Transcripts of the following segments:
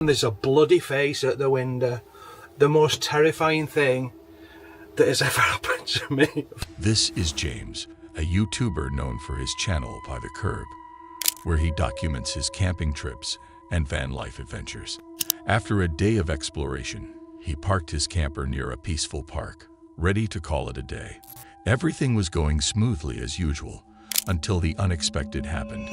There's a bloody face at the window. The most terrifying thing that has ever happened to me. This is James, a YouTuber known for his channel By the Curb, where he documents his camping trips and van life adventures. After a day of exploration, he parked his camper near a peaceful park, ready to call it a day. Everything was going smoothly as usual, until the unexpected happened.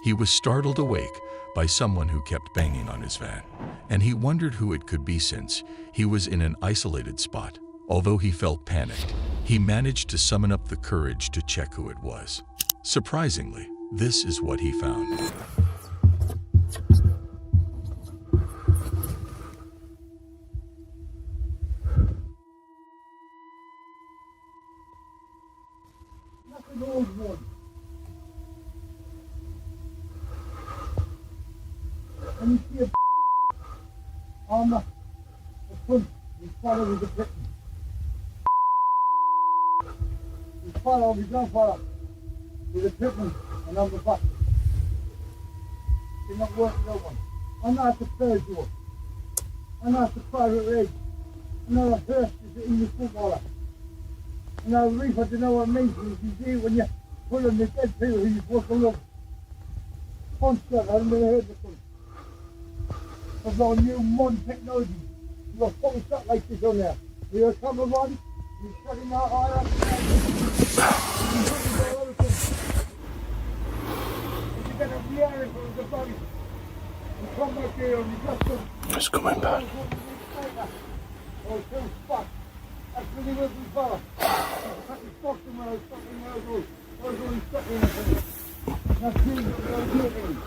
He was startled awake by someone who kept banging on his van, and he wondered who it could be since he was in an isolated spot. Although he felt panicked, he managed to summon up the courage to check who it was. Surprisingly, this is what he found. An old one. And you see a on the front, you follow with the Britain. You follow, you don't follow with the Britain and on the back. You're not working no one. I'm not the third door. I'm not the private rig. I'm not a first, is the English footballer. And I reef, I don't know what it means. You see it when you put on the dead people who you're supposed to love. Punch that, I haven't really heard this one. I've got a new modern technology. You've got fucking shot like this on there. You're a camera on, you're shutting out all that. You get a rear from the body. You come back here and you just go. It's coming back. Oh, it's so spot. That's really what we follow. Fucking fucked them when I was fucking years old. I was only stuck in it. That's me, what I was doing.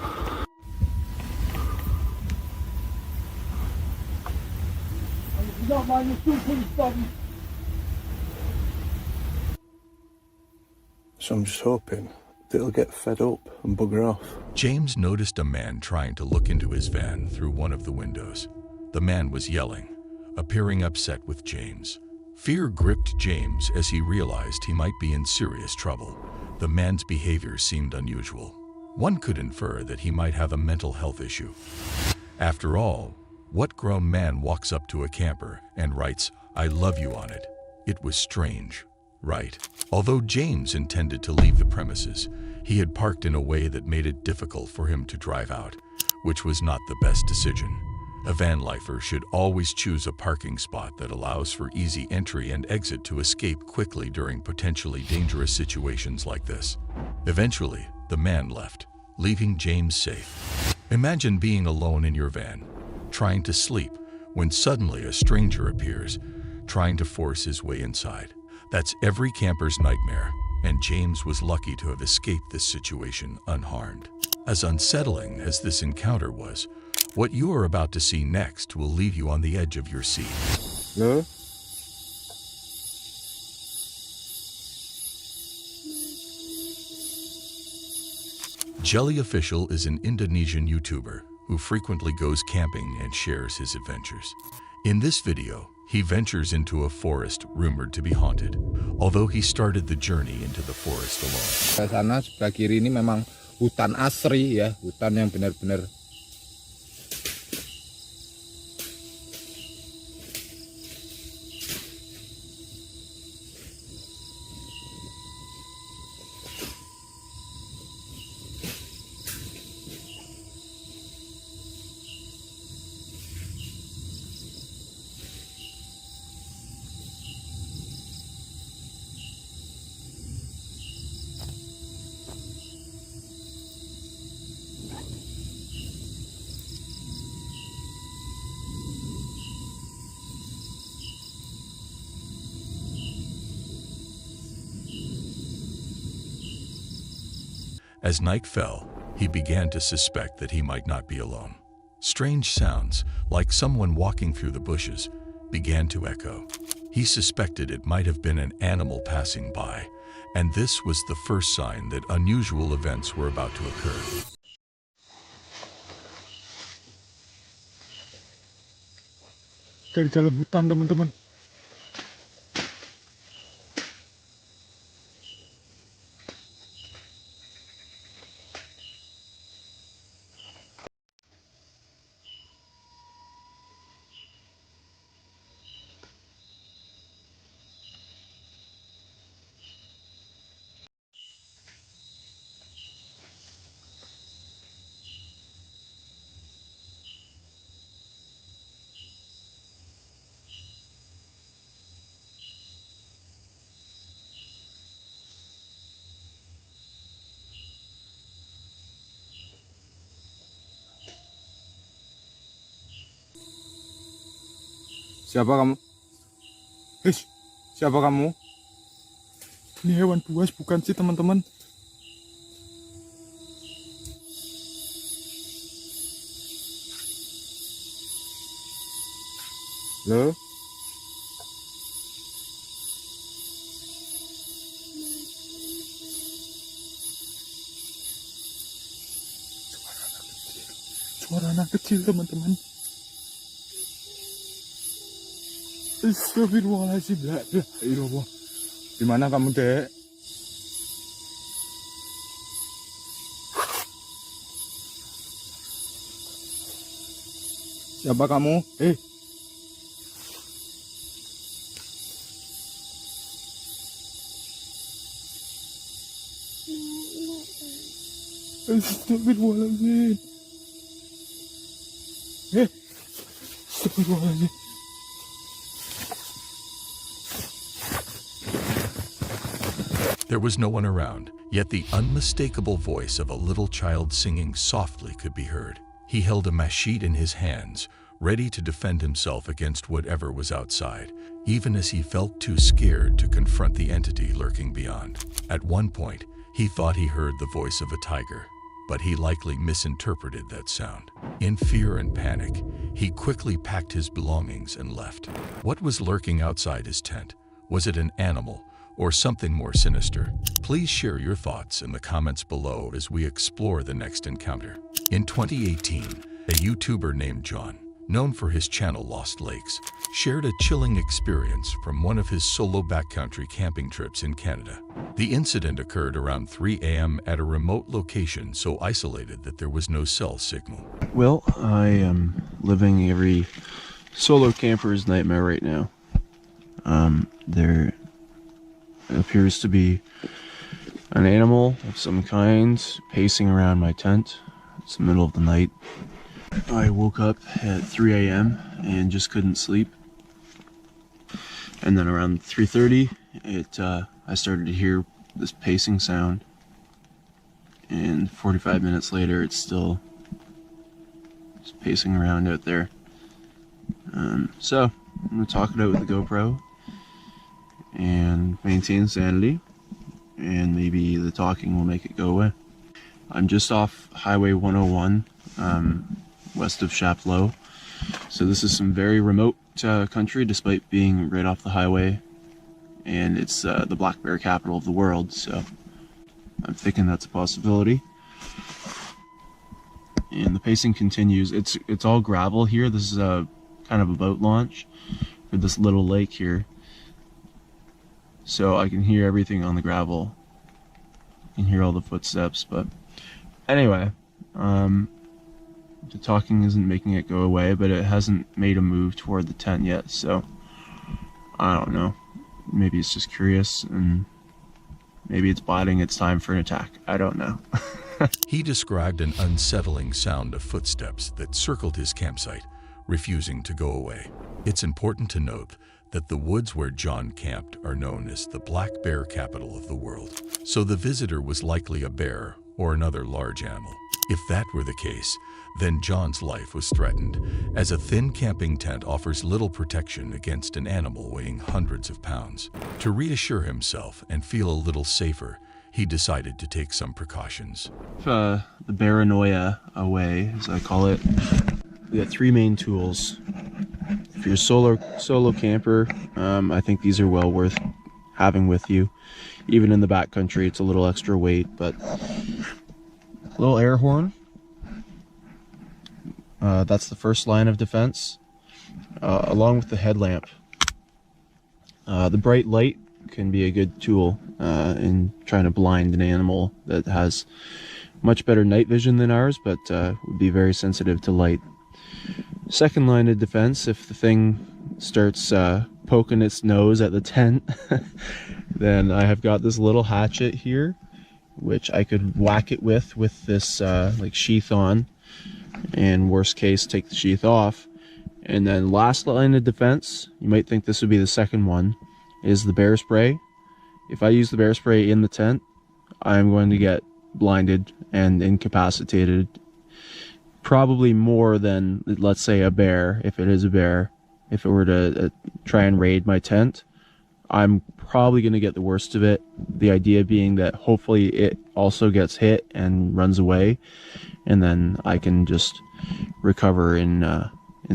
You don't mind, you're still pretty stubby. So I'm just hoping that he'll get fed up and bugger off. James noticed a man trying to look into his van through one of the windows. The man was yelling, appearing upset with James. Fear gripped James as he realized he might be in serious trouble. The man's behavior seemed unusual. One could infer that he might have a mental health issue. After all, what grown man walks up to a camper and writes, "I love you" on it? It was strange, right? Although James intended to leave the premises, he had parked in a way that made it difficult for him to drive out, which was not the best decision. A van lifer should always choose a parking spot that allows for easy entry and exit to escape quickly during potentially dangerous situations like this. Eventually, the man left, leaving James safe. Imagine being alone in your van, trying to sleep, when suddenly a stranger appears, trying to force his way inside. That's every camper's nightmare, and James was lucky to have escaped this situation unharmed. As unsettling as this encounter was, what you are about to see next will leave you on the edge of your seat. No? Jelly Official is an Indonesian YouTuber who frequently goes camping and shares his adventures. In this video, he ventures into a forest rumored to be haunted, although he started the journey into the forest alone. Ke sana sebelah kiri ini memang hutan asri ya, hutan yang benar-benar As night fell, he began to suspect that he might not be alone. Strange sounds, like someone walking through the bushes, began to echo. He suspected it might have been an animal passing by, and this was the first sign that unusual events were about to occur. Dari dalam hutan, teman-teman. Siapa kamu? Siapa kamu? Ini hewan buas bukan sih, teman-teman? Lo? Suara anak kecil, teman-teman. Astagfirullahaladzim, la ilaha illallah. Di mana kamu, Dek? Siapa kamu? Astagfirullahaladzim. Astagfirullahaladzim. There was no one around, yet the unmistakable voice of a little child singing softly could be heard. He held a machete in his hands, ready to defend himself against whatever was outside, even as he felt too scared to confront the entity lurking beyond. At one point, he thought he heard the voice of a tiger, but he likely misinterpreted that sound. In fear and panic, he quickly packed his belongings and left. What was lurking outside his tent? Was it an animal or something more sinister? Please share your thoughts in the comments below as we explore the next encounter. In 2018, a YouTuber named John, known for his channel Lost Lakes, shared a chilling experience from one of his solo backcountry camping trips in Canada. The incident occurred around 3 a.m. at a remote location so isolated that there was no cell signal. Well, I am living every solo camper's nightmare right now. There appears to be an animal of some kind pacing around my tent. It's the middle of the night. I woke up at 3 a.m. and just couldn't sleep. And then around 3:30, I started to hear this pacing sound. And 45 minutes later, it's still just pacing around out there. So I'm gonna talk it out with the GoPro and maintain sanity, and maybe the talking will make it go away. I'm just off Highway 101, west of Chapleau. So this is some very remote country, despite being right off the highway, and it's the black bear capital of the world, so I'm thinking that's a possibility. And the pacing continues. It's all gravel here. This is a kind of a boat launch for this little lake here. So I can hear everything on the gravel. I can hear all the footsteps, but anyway, the talking isn't making it go away, but it hasn't made a move toward the tent yet, so I don't know. Maybe it's just curious, and maybe it's biding its time for an attack. I don't know. He described an unsettling sound of footsteps that circled his campsite, refusing to go away. It's important to note that the woods where John camped are known as the black bear capital of the world, so the visitor was likely a bear or another large animal. If that were the case, then John's life was threatened, as a thin camping tent offers little protection against an animal weighing hundreds of pounds. To reassure himself and feel a little safer, he decided to take some precautions. The paranoia away, as I call it, we got three main tools. If you're a solo camper, I think these are well worth having with you. Even in the backcountry, it's a little extra weight, but a little air horn. That's the first line of defense, along with the headlamp. The bright light can be a good tool in trying to blind an animal that has much better night vision than ours, but would be very sensitive to light. Second line of defense, if the thing starts poking its nose at the tent, then I have got this little hatchet here, which I could whack it with this like sheath on, and worst case, take the sheath off. And then last line of defense, you might think this would be the second one, is the bear spray. If I use the bear spray in the tent, I'm going to get blinded and incapacitated. Probably more than, let's say, a bear, if it is a bear. If it were to try and raid my tent, I'm probably going to get the worst of it. The idea being that hopefully it also gets hit and runs away, and then I can just recover in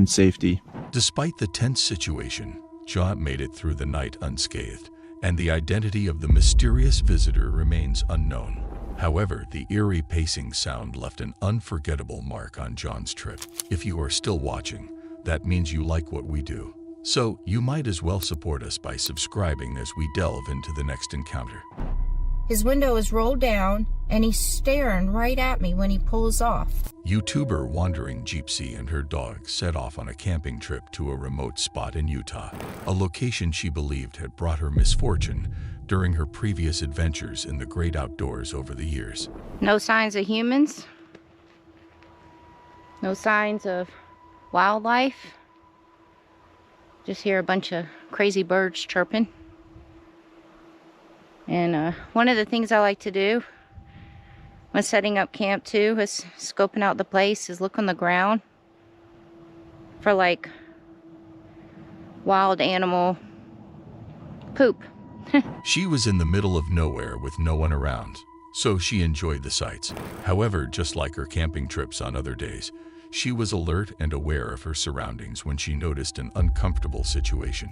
safety. Despite the tense situation, Jaw made it through the night unscathed, and the identity of the mysterious visitor remains unknown. However, the eerie pacing sound left an unforgettable mark on John's trip. If you are still watching, that means you like what we do. So you might as well support us by subscribing as we delve into the next encounter. His window is rolled down, and he's staring right at me when he pulls off. YouTuber Wandering Gypsy and her dog set off on a camping trip to a remote spot in Utah, a location she believed had brought her misfortune during her previous adventures in the great outdoors over the years. No signs of humans. No signs of wildlife. Just hear a bunch of crazy birds chirping. And one of the things I like to do when setting up camp too is scoping out the place, is look on the ground for like wild animal poop. She was in the middle of nowhere with no one around, so she enjoyed the sights. However, just like her camping trips on other days, she was alert and aware of her surroundings when she noticed an uncomfortable situation.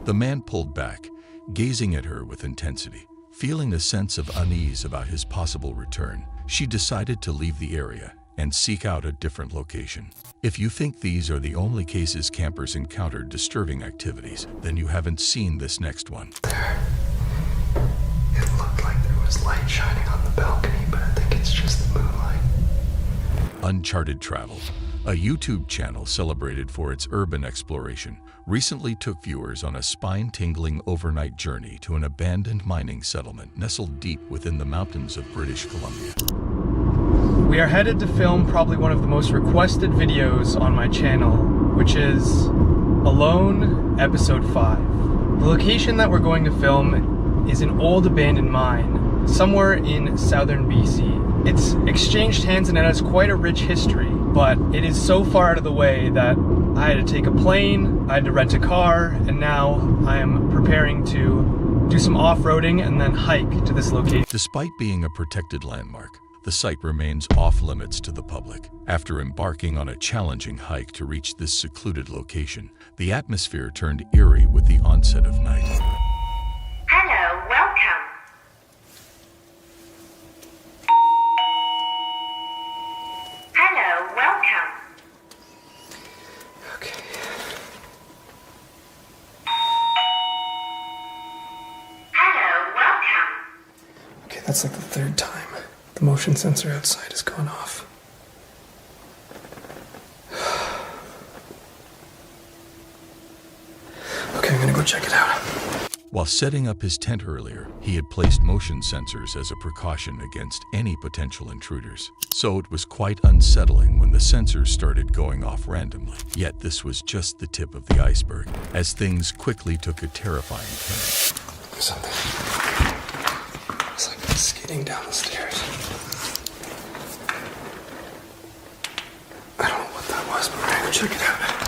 The man pulled back, gazing at her with intensity. Feeling a sense of unease about his possible return, she decided to leave the area and seek out a different location. If you think these are the only cases campers encountered disturbing activities, then you haven't seen this next one. There. It looked like there was light shining on the balcony, but I think it's just the moonlight. Uncharted Travel, a YouTube channel celebrated for its urban exploration, recently took viewers on a spine-tingling overnight journey to an abandoned mining settlement nestled deep within the mountains of British Columbia. We are headed to film probably one of the most requested videos on my channel, which is Alone, Episode 5. The location that we're going to film is an old abandoned mine, somewhere in southern BC. It's exchanged hands and it has quite a rich history, but it is so far out of the way that I had to take a plane, I had to rent a car, and now I am preparing to do some off-roading and then hike to this location. Despite being a protected landmark, the site remains off-limits to the public. After embarking on a challenging hike to reach this secluded location, the atmosphere turned eerie with the onset of night. Hello, welcome. Hello, welcome. That's like the third time the motion sensor outside has gone off. Okay, I'm gonna go check it out. While setting up his tent earlier, he had placed motion sensors as a precaution against any potential intruders. So it was quite unsettling when the sensors started going off randomly. Yet this was just the tip of the iceberg, as things quickly took a terrifying turn. There's something. It's like skidding down the stairs. I don't know what that was, but we're gonna go check it out.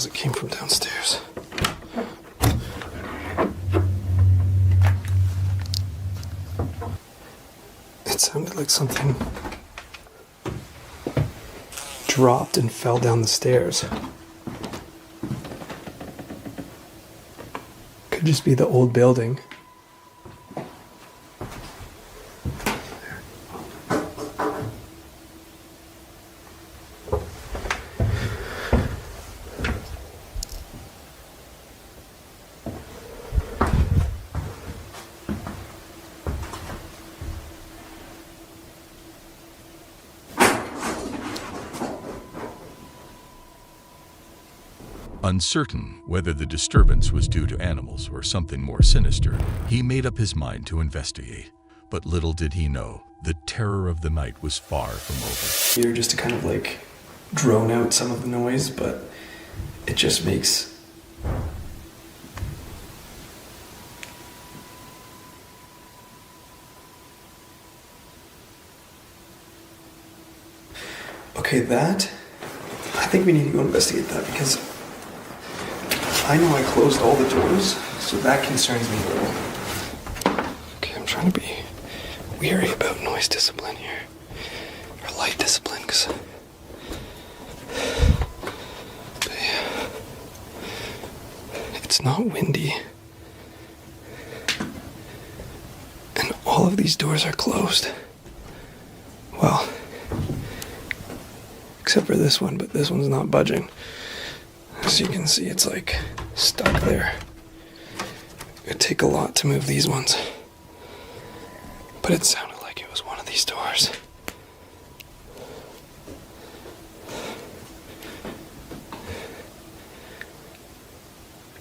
It came from downstairs. It sounded like something dropped and fell down the stairs. Could just be the old building. Uncertain whether the disturbance was due to animals or something more sinister, he made up his mind to investigate. But little did he know, the terror of the night was far from over. Here just to kind of like drone out some of the noise, but it just makes okay, that I think we need to go investigate that, because I know I closed all the doors, so that concerns me a little. Okay, I'm trying to be weary about noise discipline here, or light discipline, because yeah, it's not windy, and all of these doors are closed. Well, except for this one, but this one's not budging. As you can see, it's like stuck there. It'd take a lot to move these ones. But it sounded like it was one of these doors.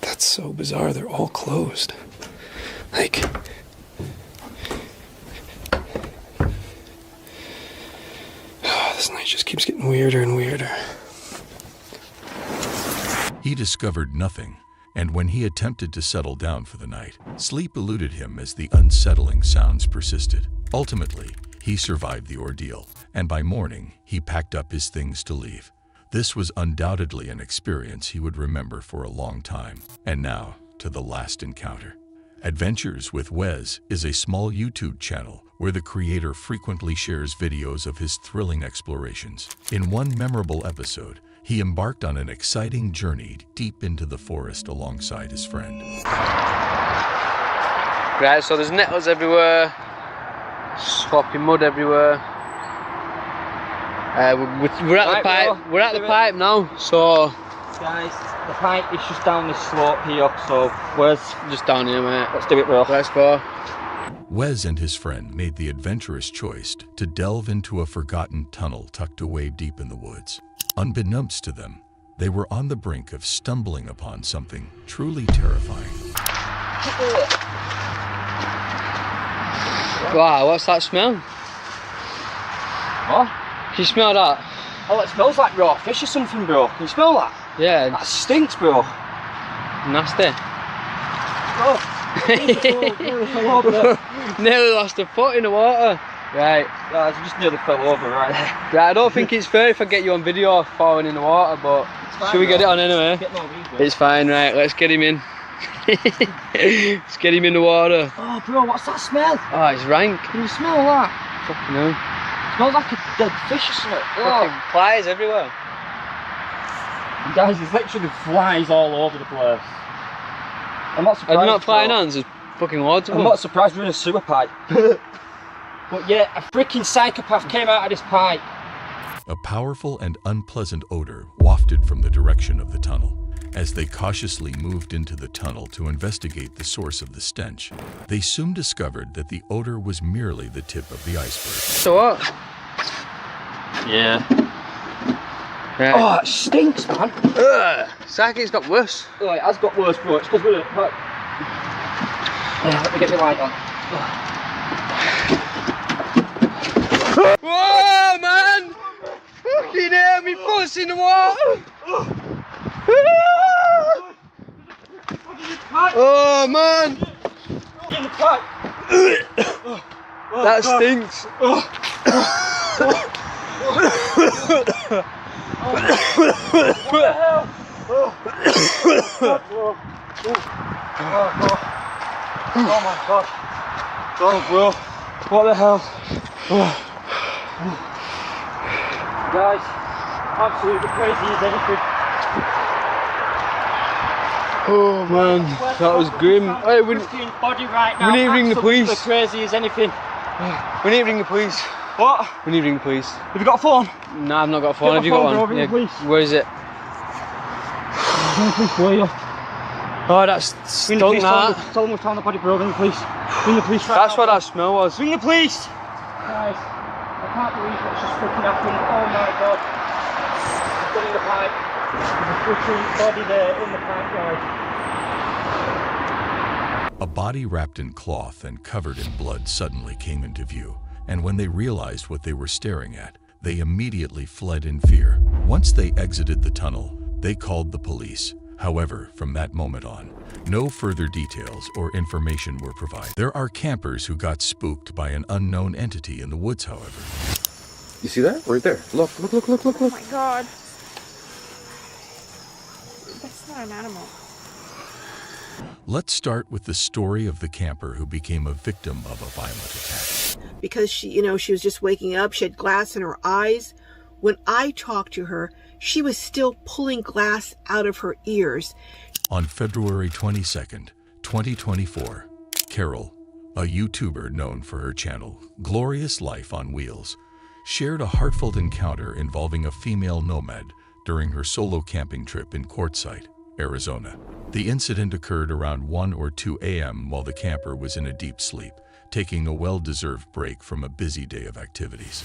That's so bizarre, they're all closed. Like, this night just keeps getting weirder and weirder. He discovered nothing, and when he attempted to settle down for the night, sleep eluded him as the unsettling sounds persisted. Ultimately, he survived the ordeal, and by morning, he packed up his things to leave. This was undoubtedly an experience he would remember for a long time. And now, to the last encounter. Adventures with Wes is a small YouTube channel where the creator frequently shares videos of his thrilling explorations. In one memorable episode, he embarked on an exciting journey deep into the forest alongside his friend. Right, so there's nettles everywhere, sloppy mud everywhere. We're at the pipe. We're at the pipe now. So, guys, the pipe is just down this slope here. So, where's just down here, mate? Let's do it, bro. Let's go. Wes and his friend made the adventurous choice to delve into a forgotten tunnel tucked away deep in the woods. Unbeknownst to them, they were on the brink of stumbling upon something truly terrifying. Wow, what's that smell? What? Can you smell that? Oh, it smells like raw fish or something, bro. Can you smell that? Yeah. That stinks, bro. Nasty. Oh, nearly lost a foot in the water. Right. Guys, I just nearly fell over right there. Right, I don't think it's fair if I get you on video falling in the water, but should we get it on anyway? It's fine, right, let's get him in. Let's get him in the water. Oh, bro, what's that smell? Oh, it's rank. Can you smell that? Fucking hell. smells like a dead fish or something. Fucking flies everywhere. Guys, there's literally flies all over the place. I'm not surprised. Are they not flying ants? There's fucking loads of them. I'm not surprised we're in a sewer pipe. But yeah, a freaking psychopath came out of this pipe. A powerful and unpleasant odor wafted from the direction of the tunnel. As they cautiously moved into the tunnel to investigate the source of the stench, they soon discovered that the odor was merely the tip of the iceberg. So what? Yeah. Right. Oh, it stinks, man. Psychic's got worse. Oh, it has got worse, bro. It's because we're... Yeah, let me get my light on. Whoa, man! Fucking hell, me foot's in the water! Oh, man! In the pipe! That stinks! Oh my god. Oh bro. What the hell? Guys, absolutely crazy as anything. Oh man, that was grim. Hey, we Body right now, need to ring the police. Absolutely crazy as anything. We need to ring the police. What? We need to ring the police. Have you got a phone? No, I've not got a phone. Have you Get got my phone, one? bro, ring the police. Where is it? Oh, that's Ring the stunk, police, that. tell them we've found the body, bro. Ring the police. Ring the police right That's now, what that smell was. Ring the police! Guys, I can't believe what's just freaking happened. Oh my god. It's got in the pipe. There's a freaking body there in the pipe, guys. A body wrapped in cloth and covered in blood suddenly came into view, and when they realized what they were staring at, they immediately fled in fear. Once they exited the tunnel, they called the police. However, from that moment on, no further details or information were provided. There are campers who got spooked by an unknown entity in the woods, however. You see that? Right there. Look. Oh my god. That's not an animal. Let's start with the story of the camper who became a victim of a violent attack. Because she was just waking up. She had glass in her eyes. When I talked to her, she was still pulling glass out of her ears. On February 22nd, 2024, Carol, a YouTuber known for her channel, Glorious Life on Wheels, shared a heartfelt encounter involving a female nomad during her solo camping trip in Quartzsite, Arizona. The incident occurred around 1 or 2 a.m. while the camper was in a deep sleep, taking a well-deserved break from a busy day of activities.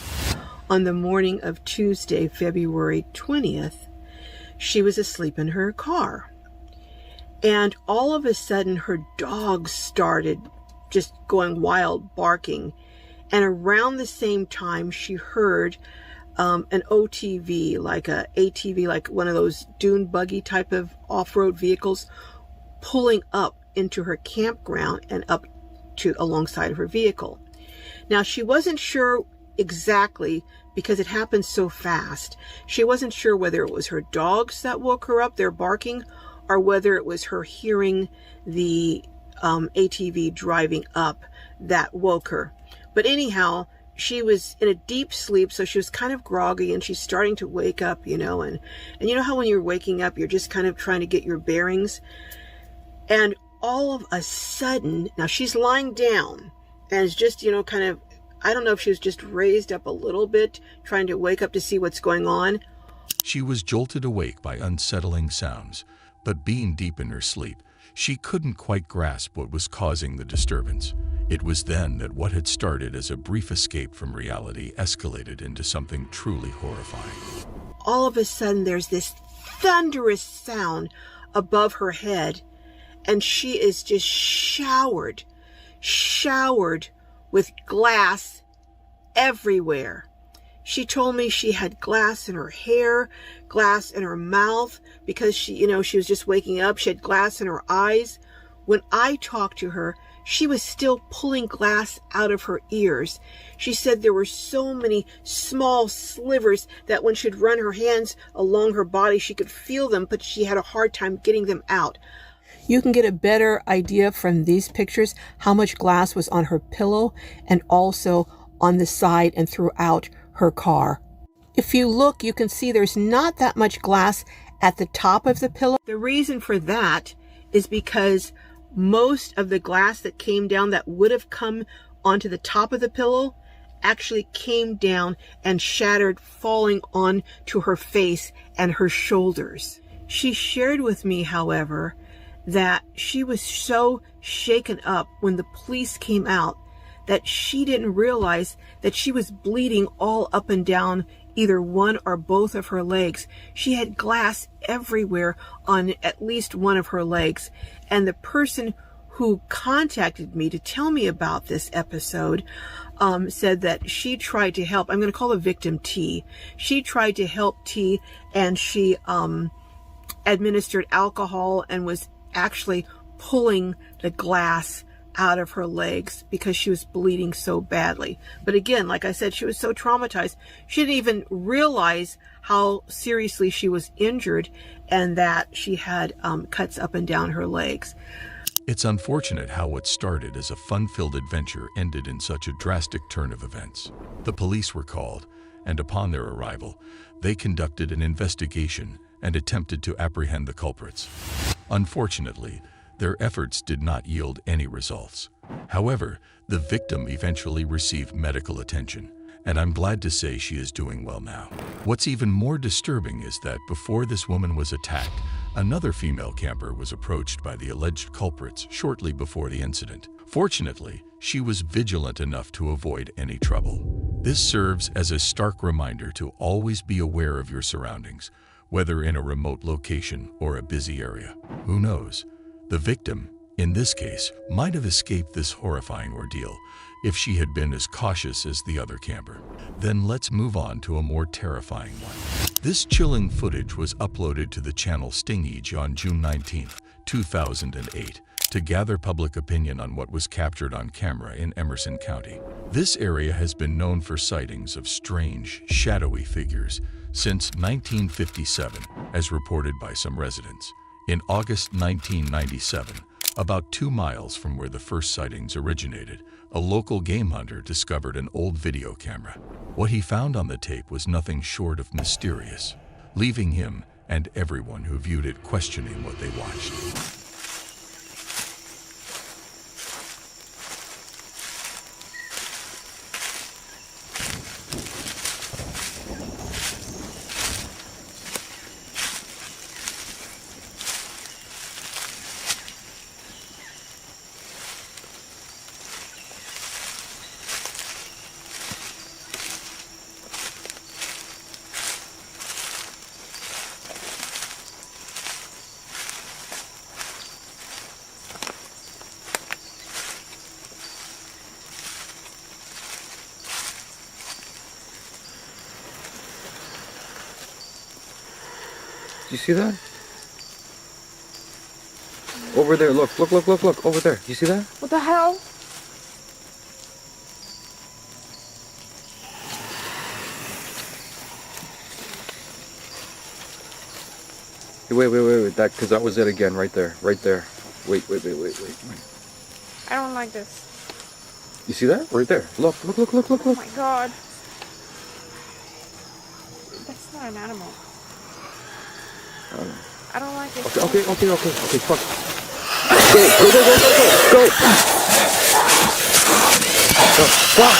On the morning of Tuesday, February 20th, she was asleep in her car. And all of a sudden, her dog started just going wild, barking. And around the same time, she heard an OTV, like a ATV, like one of those dune buggy type of off-road vehicles, pulling up into her campground and up to alongside of her vehicle. Now, she wasn't sure exactly, because it happened so fast. She wasn't sure whether it was her dogs that woke her up, their barking, or whether it was her hearing the ATV driving up that woke her. But anyhow, she was in a deep sleep, so she was kind of groggy, and she's starting to wake up, and you know how when you're waking up, you're just kind of trying to get your bearings. And all of a sudden, now she's lying down, and it's just, kind of, I don't know if she was just raised up a little bit, trying to wake up to see what's going on. She was jolted awake by unsettling sounds, but being deep in her sleep, she couldn't quite grasp what was causing the disturbance. It was then that what had started as a brief escape from reality escalated into something truly horrifying. All of a sudden, there's this thunderous sound above her head, and she is just showered with glass everywhere. She told me she had glass in her hair, glass in her mouth, because she was just waking up. She had glass in her eyes. When I talked to her, she was still pulling glass out of her ears. She said there were so many small slivers that when she'd run her hands along her body, she could feel them, but she had a hard time getting them out. You can get a better idea from these pictures how much glass was on her pillow and also on the side and throughout her car. If you look, you can see there's not that much glass at the top of the pillow. The reason for that is because most of the glass that came down that would have come onto the top of the pillow actually came down and shattered, falling onto her face and her shoulders. She shared with me, however, that she was so shaken up when the police came out that she didn't realize that she was bleeding all up and down either one or both of her legs. She had glass everywhere on at least one of her legs. And the person who contacted me to tell me about this episode said that she tried to help. I'm going to call the victim T. She tried to help T, and she administered alcohol and was actually pulling the glass out of her legs because she was bleeding so badly. But again, like I said, she was so traumatized, she didn't even realize how seriously she was injured and that she had cuts up and down her legs. It's unfortunate how what started as a fun-filled adventure ended in such a drastic turn of events. The police were called, and upon their arrival, they conducted an investigation and attempted to apprehend the culprits. Unfortunately, their efforts did not yield any results. However, the victim eventually received medical attention, and I'm glad to say she is doing well now. What's even more disturbing is that before this woman was attacked, another female camper was approached by the alleged culprits shortly before the incident. Fortunately, she was vigilant enough to avoid any trouble. This serves as a stark reminder to always be aware of your surroundings, whether in a remote location or a busy area. Who knows? The victim, in this case, might have escaped this horrifying ordeal if she had been as cautious as the other camper. Then let's move on to a more terrifying one. This chilling footage was uploaded to the channel Stingage on June 19, 2008, to gather public opinion on what was captured on camera in Emerson County. This area has been known for sightings of strange, shadowy figures since 1957, as reported by some residents. In August 1997, about 2 miles from where the first sightings originated, a local game hunter discovered an old video camera. What he found on the tape was nothing short of mysterious, leaving him and everyone who viewed it questioning what they watched. Do you see that? Over there, look, over there. Do you see that? What the hell? Hey, wait, because that was it again, right there. Wait. I don't like this. You see that? Right there. Look. Oh my god. That's not an animal. I don't like it. Okay, fuck. Go. Fuck.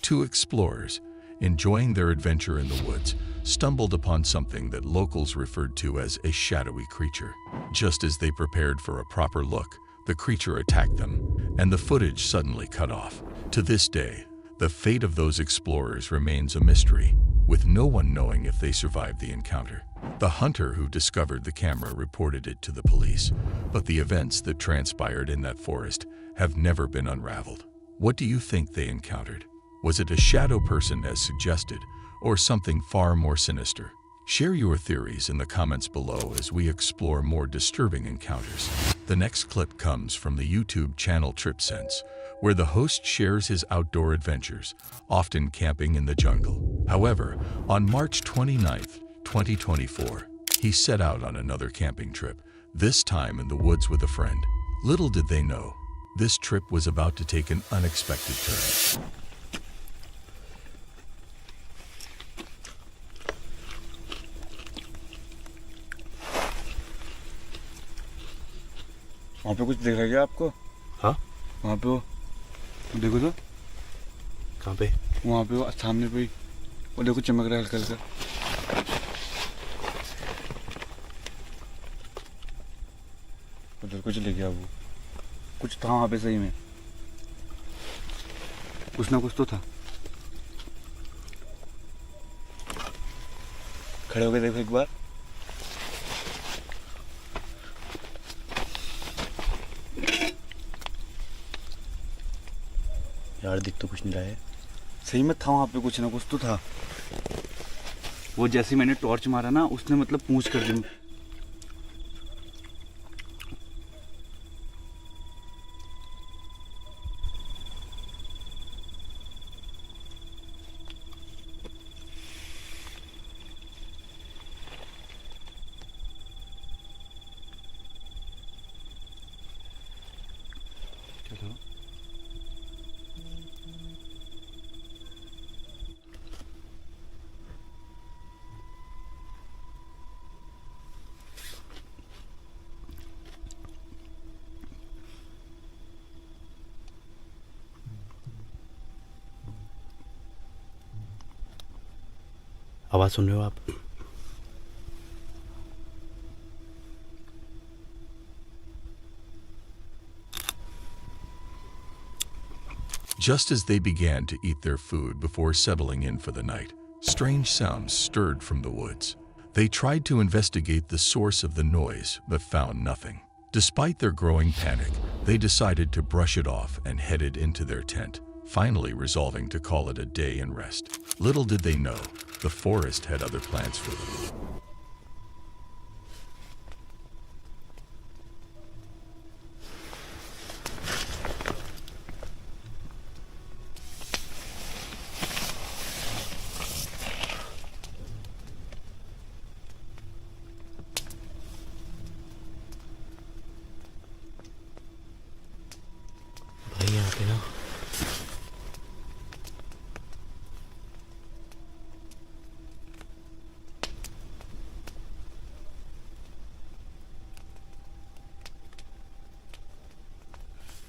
Two explorers, enjoying their adventure in the woods, stumbled upon something that locals referred to as a shadowy creature. Just as they prepared for a proper look, the creature attacked them, and the footage suddenly cut off. To this day, the fate of those explorers remains a mystery, with no one knowing if they survived the encounter. The hunter who discovered the camera reported it to the police, but the events that transpired in that forest have never been unraveled. What do you think they encountered? Was it a shadow person as suggested, or something far more sinister? Share your theories in the comments below as we explore more disturbing encounters. The next clip comes from the YouTube channel TripSense, where the host shares his outdoor adventures, often camping in the jungle. However, on March 29, 2024, he set out on another camping trip, this time in the woods with a friend. Little did they know, this trip was about to take an unexpected turn. वहाँ पे कुछ दिख रहा है क्या आपको? हाँ? वहाँ पे वो देखो तो। कहाँ पे? वहाँ पे वो सामने पे वो देखो चमक रहा है हल्का हल्का। उधर कुछ ले गया वो, कुछ था वहाँ पे सही में, कुछ ना कुछ तो था। खड़े होके देखो एक बार। यार दिख तो कुछ नहीं रहा है, सही में था वहाँ पे कुछ ना कुछ तो था। वो जैसे मैंने टॉर्च मारा ना, उसने मतलब पूंछ कर दी। आवाज सुन रहे हो आप? Just as they began to eat their food before settling in for the night, strange sounds stirred from the woods. They tried to investigate the source of the noise, but found nothing. Despite their growing panic, they decided to brush it off and headed into their tent, finally resolving to call it a day and rest. Little did they know, the forest had other plans for them. भाई यहाँ पे ना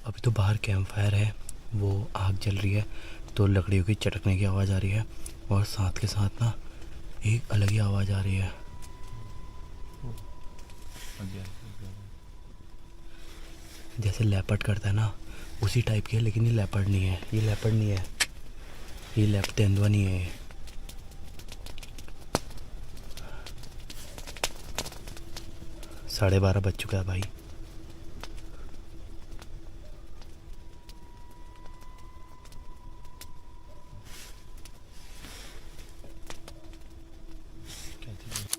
अभी तो बाहर camp fire है, वो आग जल रही है तो लकड़ियों की चटकने की आवाज़ आ रही है और साथ के साथ ना एक अलग ही आवाज़ आ रही है। जैसे लेपर्ड करता है ना, उसी टाइप की है, लेकिन ये लेपर्ड नहीं है, ये लेपर्ड नहीं है, ये लेपर्ड तेंदुआ नहीं है। 12:30 बज चुका है भाई।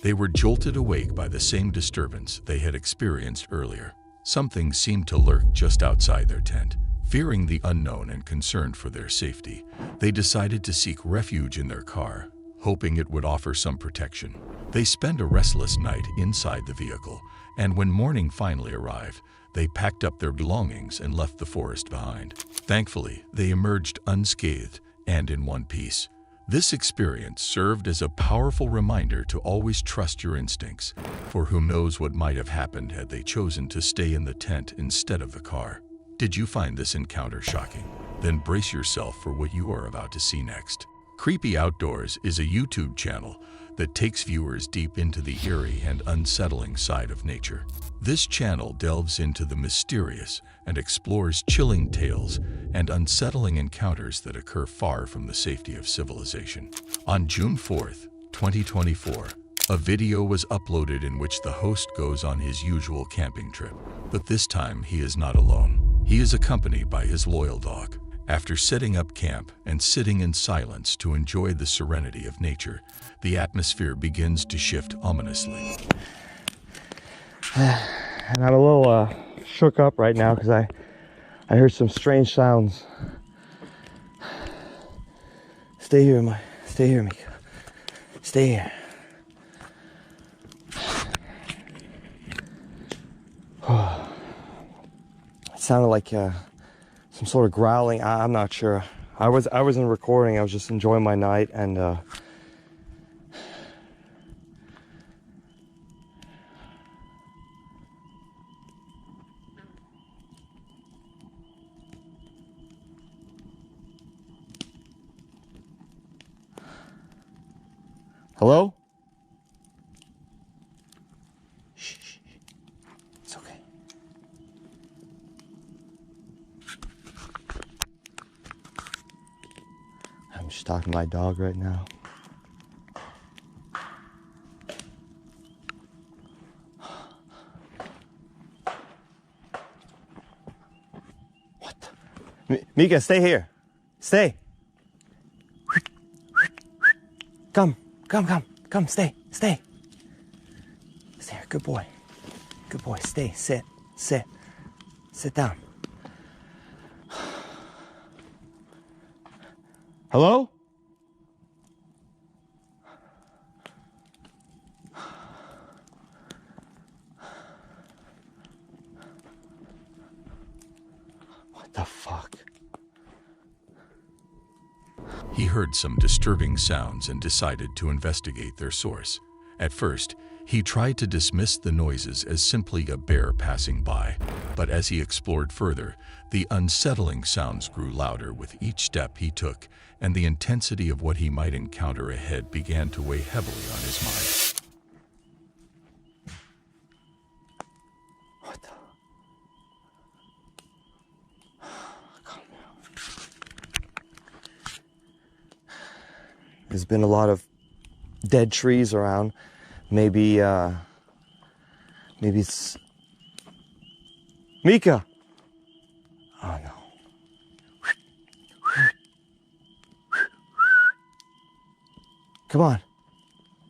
They were jolted awake by the same disturbance they had experienced earlier. Something seemed to lurk just outside their tent. Fearing the unknown and concerned for their safety, they decided to seek refuge in their car, hoping it would offer some protection. They spent a restless night inside the vehicle, and when morning finally arrived, they packed up their belongings and left the forest behind. Thankfully, they emerged unscathed and in one piece. This experience served as a powerful reminder to always trust your instincts, for who knows what might have happened had they chosen to stay in the tent instead of the car. Did you find this encounter shocking? Then brace yourself for what you are about to see next. Creepy Outdoors is a YouTube channel that takes viewers deep into the eerie and unsettling side of nature. This channel delves into the mysterious and explores chilling tales and unsettling encounters that occur far from the safety of civilization. On June 4th, 2024, a video was uploaded in which the host goes on his usual camping trip. But this time he is not alone. He is accompanied by his loyal dog. After setting up camp and sitting in silence to enjoy the serenity of nature, the atmosphere begins to shift ominously. And I'm a little shook up right now because I heard some strange sounds. Stay here, Mika. Stay here. sounded like some sort of growling. I'm not sure. I wasn't recording. I was just enjoying my night, and hello? Shh, shh. It's okay. I'm just talking to my dog right now. What? Mika, stay here. Stay. Come, stay. Stay here, good boy. Good boy, stay, sit down. Hello? What the fuck? He heard some disturbing sounds and decided to investigate their source. At first, he tried to dismiss the noises as simply a bear passing by, but as he explored further, the unsettling sounds grew louder with each step he took, and the intensity of what he might encounter ahead began to weigh heavily on his mind. What the? Calm down. There's been a lot of dead trees around. Maybe it's Mika. Oh no. Come on.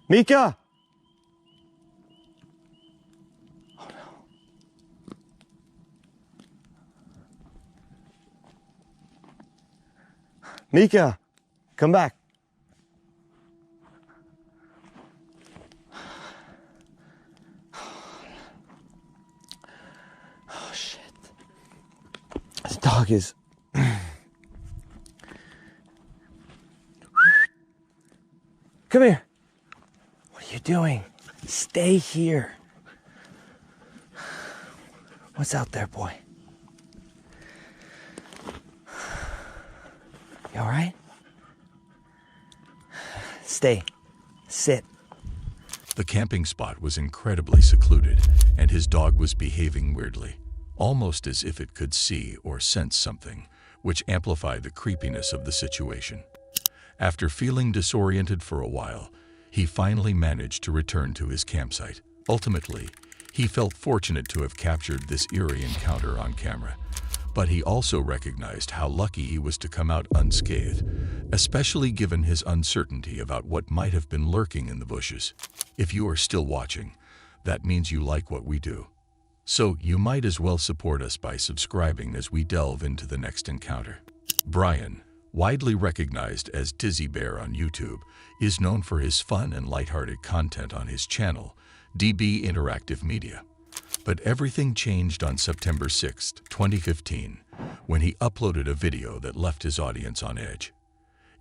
Mika. Oh no. Mika, come back. Dog is come here. What are you doing? Stay here. What's out there, boy? You all right? Stay. Sit. The camping spot was incredibly secluded, and his dog was behaving weirdly, almost as if it could see or sense something, which amplified the creepiness of the situation. After feeling disoriented for a while, he finally managed to return to his campsite. Ultimately, he felt fortunate to have captured this eerie encounter on camera, but he also recognized how lucky he was to come out unscathed, especially given his uncertainty about what might have been lurking in the bushes. If you are still watching, that means you like what we do. So you might as well support us by subscribing as we delve into the next encounter. Brian, widely recognized as Dizzy Bear on YouTube, is known for his fun and lighthearted content on his channel, DB Interactive Media. But everything changed on September 6, 2015, when he uploaded a video that left his audience on edge.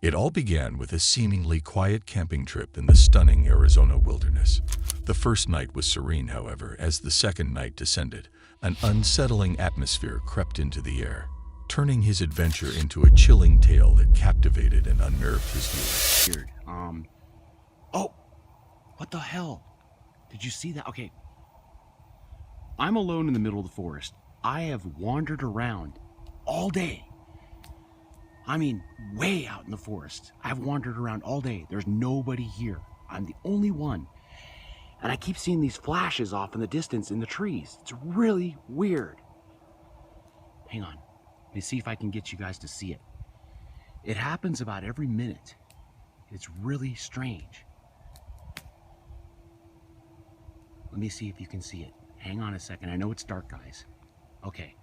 It all began with a seemingly quiet camping trip in the stunning Arizona wilderness. The first night was serene, however, as the second night descended. An unsettling atmosphere crept into the air, turning his adventure into a chilling tale that captivated and unnerved his viewers. Weird. Oh, what the hell? Did you see that? Okay. I'm alone in the middle of the forest. I have wandered around all day. I mean, way out in the forest. I've wandered around all day. There's nobody here. I'm the only one. And I keep seeing these flashes off in the distance in the trees. It's really weird. Hang on. Let me see if I can get you guys to see it. It happens about every minute. It's really strange. Let me see if you can see it. Hang on a second. I know it's dark, guys. Okay.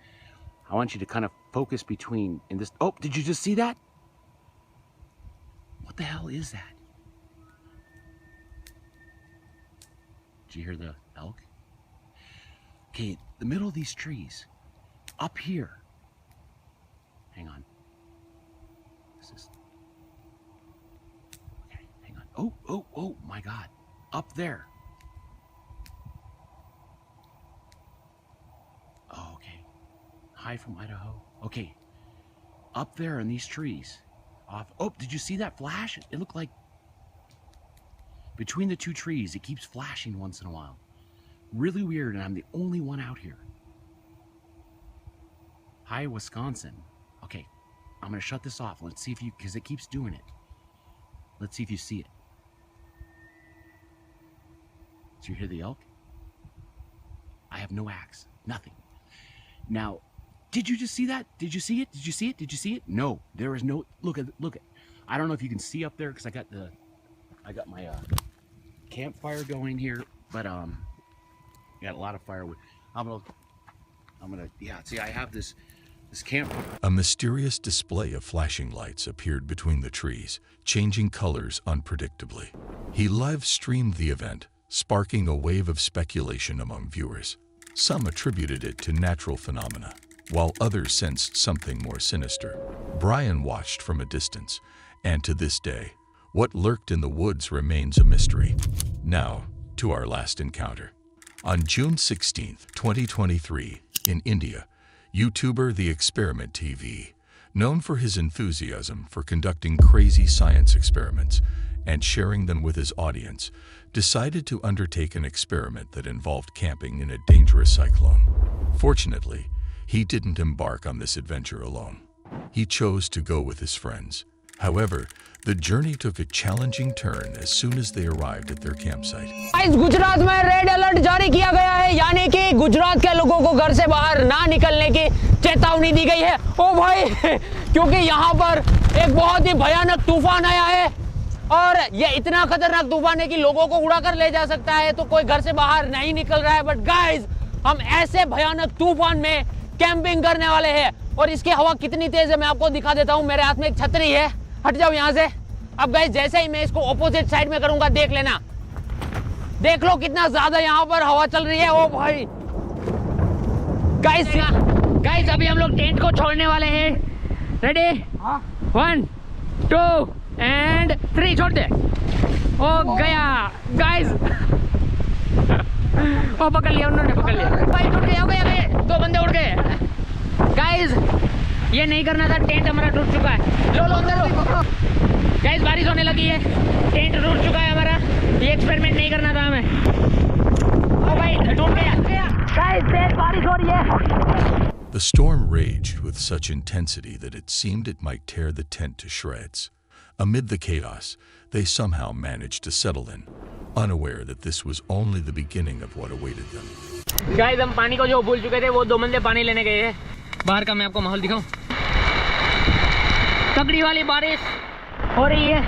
I want you to kind of focus between in this. Oh, did you just see that? What the hell is that? Did you hear the elk? Okay, the middle of these trees. up here. Hang on. This is... Okay, hang on. Oh, my God. Up there. Oh, okay. Hi from Idaho. Okay. Up there in these trees. Oh, did you see that flash? It looked like between the two trees, it keeps flashing once in a while. Really weird, and I'm the only one out here. Hi, Wisconsin. Okay, I'm gonna shut this off. Let's see if you, because it keeps doing it. Let's see if you see it. Did you hear the elk? I have no axe, nothing. Now, did you just see that? Did you see it? Did you see it? Did you see it? No, there is no, look at, I don't know if you can see up there because I got my campfire going here, but got a lot of firewood. I'm gonna, yeah, see, I have this camp. A mysterious display of flashing lights appeared between the trees, changing colors unpredictably. He live-streamed the event, sparking a wave of speculation among viewers. Some attributed it to natural phenomena, while others sensed something more sinister. Brian watched from a distance, and to this day, what lurked in the woods remains a mystery. Now, to our last encounter. On June 16, 2023, in India, YouTuber The Experiment TV, known for his enthusiasm for conducting crazy science experiments and sharing them with his audience, decided to undertake an experiment that involved camping in a dangerous cyclone. Fortunately, he didn't embark on this adventure alone. He chose to go with his friends. However, the journey took a challenging turn as soon as they arrived at their campsite. Guys, Gujarat में red alert जारी किया गया है, यानी कि गुजरात के लोगों को घर से बाहर ना निकलने की चेतावनी दी गई है। ओ भाई, क्योंकि यहाँ पर एक बहुत ही भयानक तूफान आया है और ये इतना खतरनाक तूफान है कि लोगों को उड़ा कर ले जा सकता है, तो कोई घर से बाहर नहीं निकल रहा है। बट गाइस, हम ऐसे भयानक तूफान में कैंपिंग करने वाले हैं और इसकी हवा कितनी तेज है मैं आपको दिखा देता हूँ। मेरे हाथ में एक छतरी है, हट जाओ यहाँ से। अब गाइस, जैसे ही मैं इसको ऑपोजिट साइड में करूंगा, देख लेना, देख लो कितना ज्यादा यहाँ पर हवा चल रही है। ओ भाई गाइस, अभी हम लोग टेंट को छोड़ने वाले हैं। रेडी? 1 2 एंड 3, छोड़ दे। ओ गया गाइस, ओ पकड़ लिया उन्होंने, पकड़ लिया भाई, टूट गया, हो गया, 2 बंदे उड़ गए। गाइस, ये नहीं करना था, टेंट हमारा टूट चुका है। लो अंदर लो। गाइस, बारिश होने लगी है, टेंट टूट चुका है हमारा। ये एक्सपेरिमेंट नहीं करना था हमें। ओ भाई, टूट गया। गाइस, तेज बारिश हो रही है। The storm raged with such intensity that it seemed it might tear the tent to shreds. Amid the chaos, they somehow managed to settle in, unaware that this was only the beginning of what awaited them. Guys, हम पानी को जो भूल चुके थे, वो 2 बंदे पानी लेने गए हैं। बाहर का मैं आपको माहौल दिखाऊं, तगड़ी वाली बारिश हो रही है।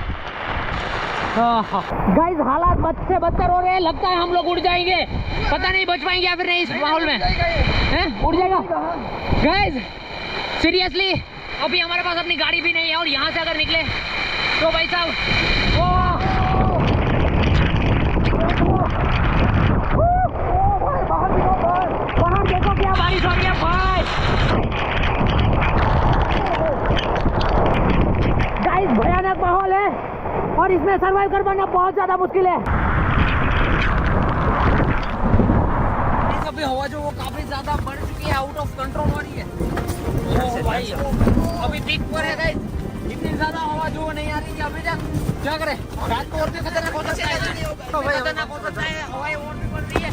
गाइस, हालात बद से बदतर हो रहे हैं, लगता है हम लोग उड़ जाएंगे, पता नहीं बच पाएंगे या फिर नहीं इस माहौल में। हैं? उड़ जाएगा गाइस, सीरियसली। अभी हमारे पास अपनी गाड़ी भी नहीं है और यहाँ से अगर निकले तो भाई साहब, बाहर देखो क्या बारिश हो रही है भाई। गाइस, भयानक माहौल है और इसमें सर्वाइव कर पाना बहुत ज्यादा मुश्किल है। अभी हवा जो वो काफी ज्यादा बढ़ चुकी है, आउट ऑफ कंट्रोल हो रही है। ओ भाई, अभी पीक पर है गाइस, इतनी ज्यादा हवा जो नहीं आ रही है अभी तक। क्या करें, रात को और भी खतरनाक हो सकता है, खतरनाक हो सकता है, हवाएं और भी बढ़ रही है।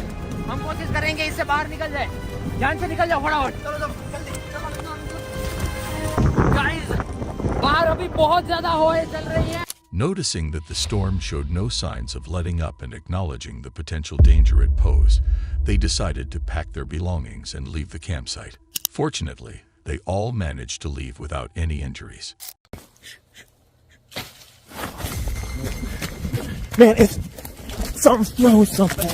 हम कोशिश करेंगे इससे बाहर निकल जाए, ध्यान से निकल जाओ फटाफट। गाइस, बाहर अभी बहुत ज्यादा हवाएं चल रही है। Noticing that the storm showed no signs of letting up and acknowledging the potential danger it posed, they decided to pack their belongings and leave the campsite. Fortunately, they all managed to leave without any injuries. Man, something's throwing something.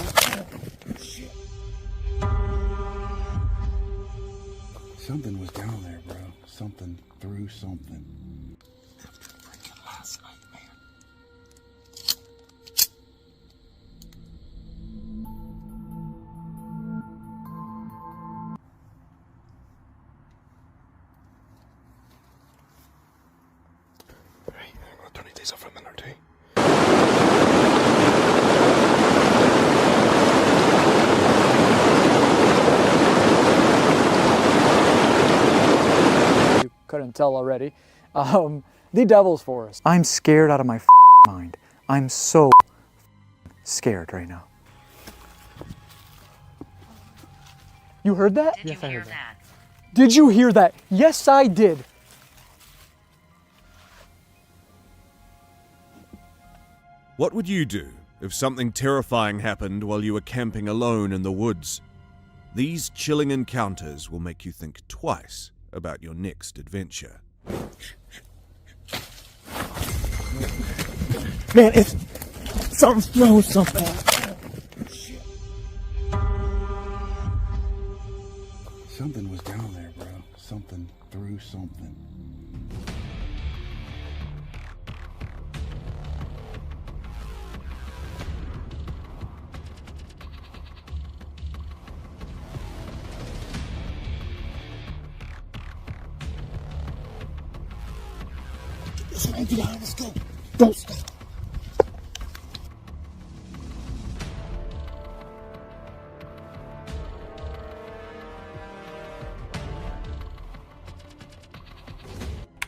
Something was down there, bro. Something threw something. tell already. The Devil's Forest. I'm scared out of my mind. I'm so scared right now. You heard that? Did you hear that? Did you hear that? Yes, I did. What would you do if something terrifying happened while you were camping alone in the woods? These chilling encounters will make you think twice about your next adventure. Man, it's something's throwing something. Something was down there, bro. Something threw something. This man, get out. Let's go. Don't stop.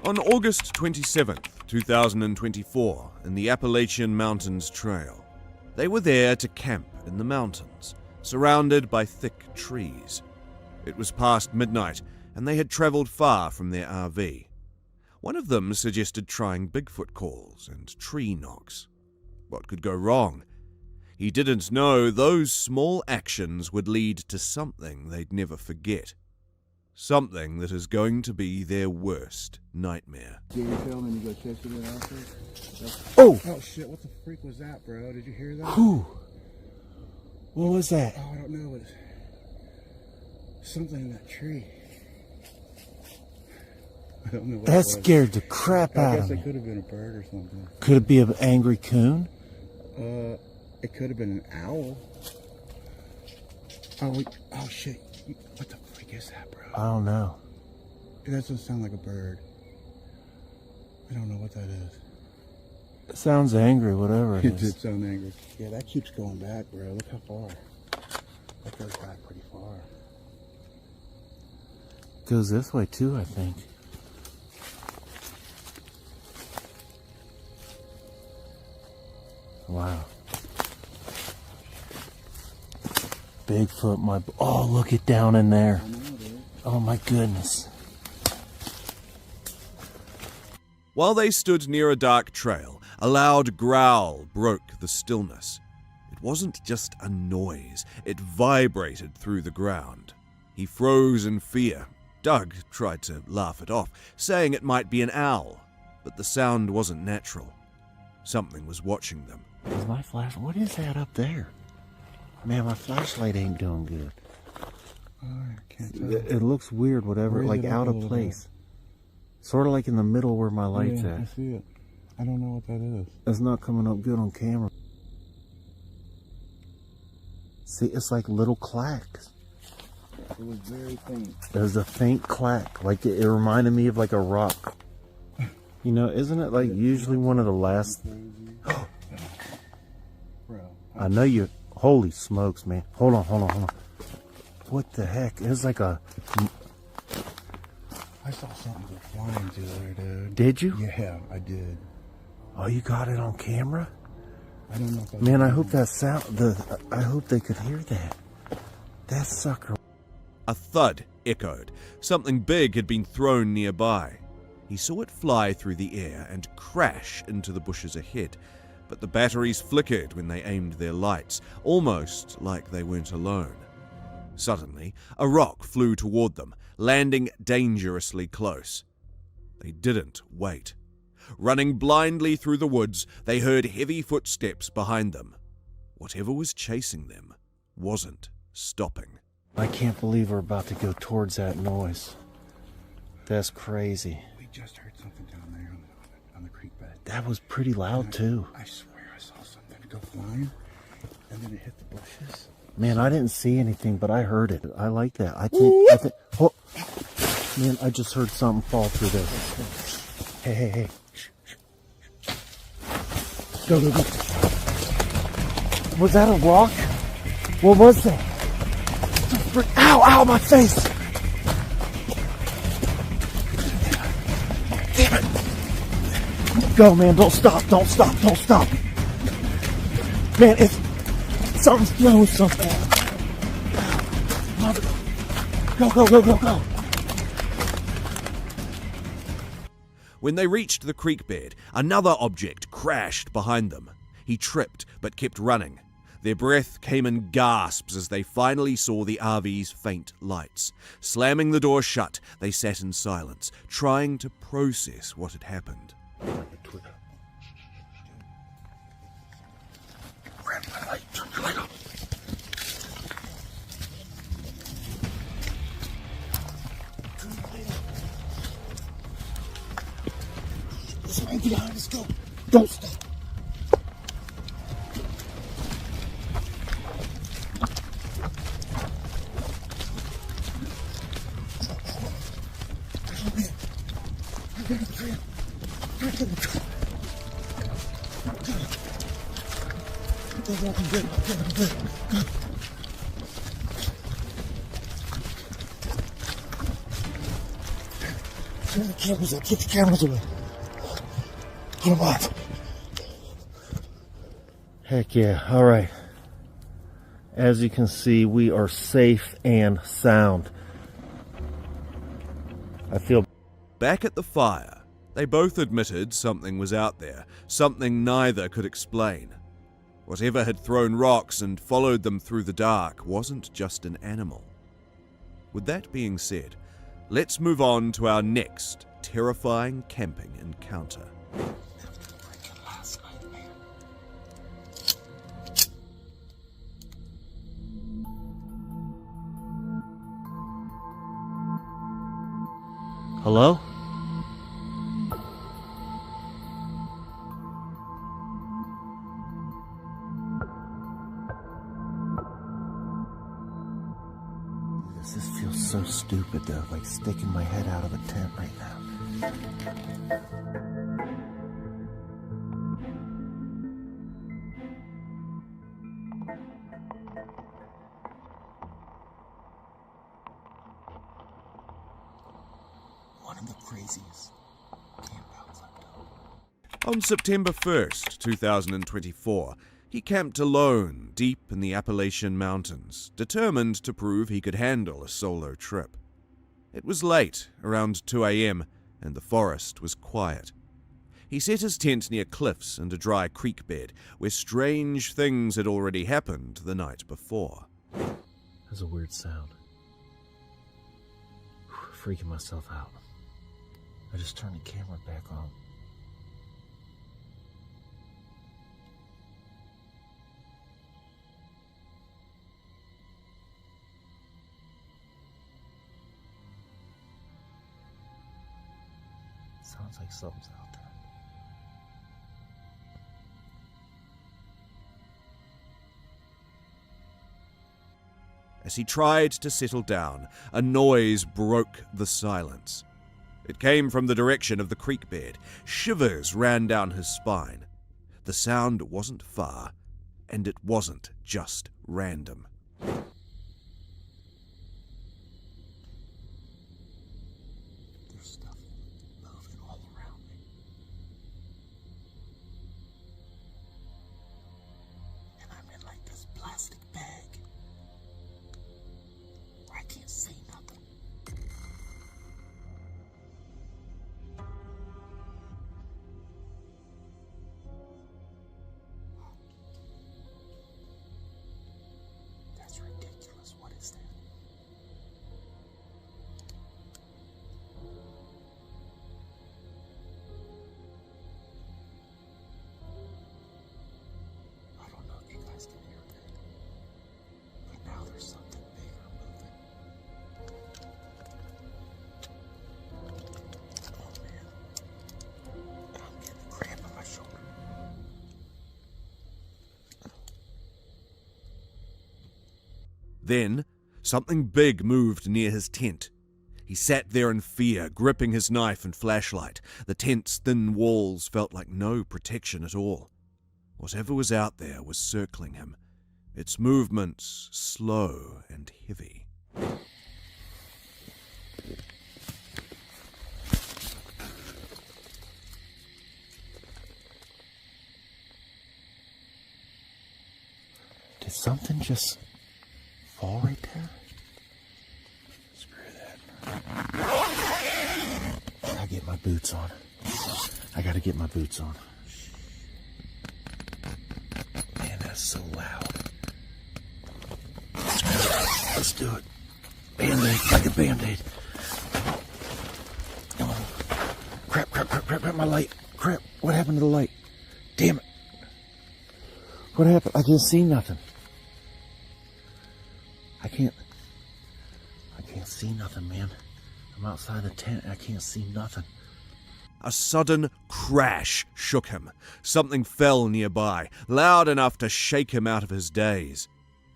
On August 27th, 2024, in the Appalachian Mountains Trail, they were there to camp in the mountains, surrounded by thick trees. It was past midnight, and they had traveled far from their RV. One of them suggested trying Bigfoot calls and tree knocks. What could go wrong? He didn't know those small actions would lead to something they'd never forget. Something that is going to be their worst nightmare. Get your tail and you go chase it after? Oh! Oh shit, what the freak was that, bro? Did you hear that? Who? What was that? Oh, I don't know. It was something in that tree. I don't know what That it was. scared the crap I out guess of it me. could have been a bird or something. Could it be an angry coon? It could have been an owl. Oh shit. What the freak is that, bro? I don't know. It doesn't sound like a bird. I don't know what that is. It sounds angry, whatever it It is. did sound angry. Yeah, that keeps going back, bro. Look how far. That goes back pretty far. Goes this way too, I think. Wow. Bigfoot, my... Oh, look it down in there. Oh my goodness. While they stood near a dark trail, a loud growl broke the stillness. It wasn't just a noise, it vibrated through the ground. He froze in fear. Doug tried to laugh it off, saying it might be an owl, but the sound wasn't natural. Something was watching them. Is my flash... What is that up there? Man, my flashlight ain't doing good. I can't tell. It looks weird, whatever, Where is like it out up a of little place. Sort of like in the middle where my light's Yeah, at. I see it. I don't know what that is. It's not coming up good on camera. See, it's like little clacks. It was very faint. There's a faint clack. Like it reminded me of like a rock. You know, isn't it like usually one of the last... Bro, I know you... Holy smokes, man. Hold on. What the heck? It's like a... I saw something go flying through there, dude. Did you? Yeah, I did. Oh, you got it on camera? I don't know if Man, I hope that sound... I hope they could hear that. That sucker... A thud echoed. Something big had been thrown nearby. He saw it fly through the air and crash into the bushes ahead, but the batteries flickered when they aimed their lights, almost like they weren't alone. Suddenly, a rock flew toward them, landing dangerously close. They didn't wait. Running blindly through the woods, they heard heavy footsteps behind them. Whatever was chasing them wasn't stopping. I can't believe we're about to go towards that noise. That's crazy. We just heard something down there on the creek bed. That was pretty loud, too. I swear I saw something go flying, and then it hit the bushes. Man, I didn't see anything, but I heard it. I like that. I think... Oh, man, I just heard something fall through there. Hey. Go. Was that a rock? What was that? Ow, my face! Damn it! Go, man, don't stop, don't stop, don't stop. Man, if something's throwing something. Go, go, go, go, go. When they reached the creek bed, another object crashed behind them. He tripped, but kept running. Their breath came in gasps as they finally saw the RV's faint lights. Slamming the door shut, they sat in silence, trying to process what had happened. Grab my light, turn your light on. This man behind us, go. Don't stop. Turn the cameras up, get the cameras away. Put them off. Heck yeah, alright. As you can see, we are safe and sound. I feel... Back at the fire, they both admitted something was out there, something neither could explain. Whatever had thrown rocks and followed them through the dark wasn't just an animal. With that being said, let's move on to our next terrifying camping encounter. Hello? This feels so stupid though, like sticking my head out of a tent right now. One of the craziest campouts I've done. On September 1st, 2024, he camped alone deep in the Appalachian Mountains, determined to prove he could handle a solo trip. It was late, around 2 a.m., and the forest was quiet. He set his tent near cliffs and a dry creek bed, where strange things had already happened the night before. There's a weird sound. Freaking myself out. I just turned the camera back on. Sounds like something's out there. As he tried to settle down, a noise broke the silence. It came from the direction of the creek bed. Shivers ran down his spine. The sound wasn't far, and it wasn't just random. There's stuff moving all around me. And I'm in like this plastic bag. I can't see nothing. That's ridiculous. What is that? I don't know if you guys can hear that, but now there's something bigger moving. Oh man, I'm getting a cramp in my shoulder. Then, something big moved near his tent. He sat there in fear, gripping his knife and flashlight. The tent's thin walls felt like no protection at all. Whatever was out there was circling him, its movements slow and heavy. Did something just fall right there? I gotta get my boots on. I gotta get my boots on. Man, that's so loud. Let's do it. Band-aid, like a band-aid. Come on. Crap, my light. Crap, what happened to the light? Damn it. What happened? I didn't see nothing. I can't see nothing, man. I'm outside the tent and I can't see nothing. A sudden crash shook him. Something fell nearby, loud enough to shake him out of his daze.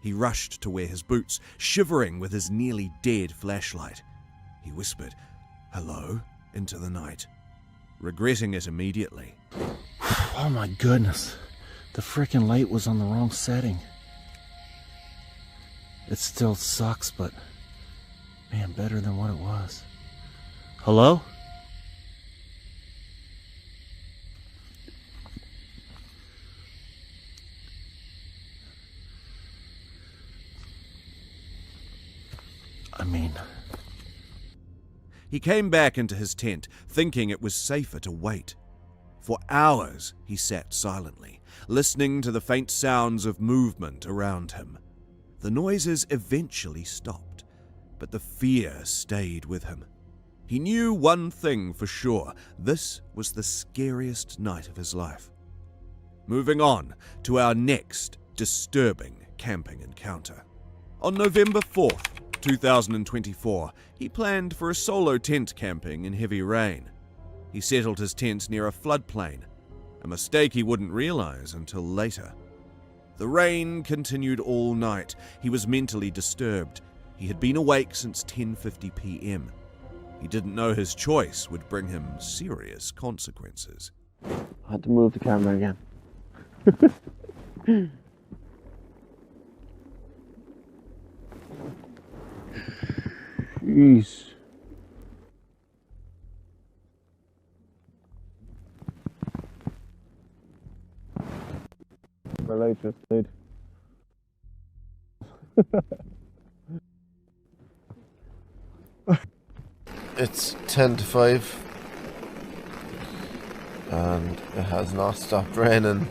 He rushed to wear his boots, shivering with his nearly dead flashlight. He whispered, "Hello," into the night, regretting it immediately. Oh my goodness. The frickin' light was on the wrong setting. It still sucks, but man, better than what it was. Hello? I mean... He came back into his tent, thinking it was safer to wait. For hours he sat silently, listening to the faint sounds of movement around him. The noises eventually stopped, but the fear stayed with him. He knew one thing for sure: this was the scariest night of his life. Moving on to our next disturbing camping encounter. On November 4th, 2024, he planned for a solo tent camping in heavy rain. He settled his tent near a floodplain, a mistake he wouldn't realize until later. The rain continued all night. He was mentally disturbed. He had been awake since 10:50 p.m. He didn't know his choice would bring him serious consequences. I had to move the camera again. Jeez. My light just died. It's 10 to 5 and it has not stopped raining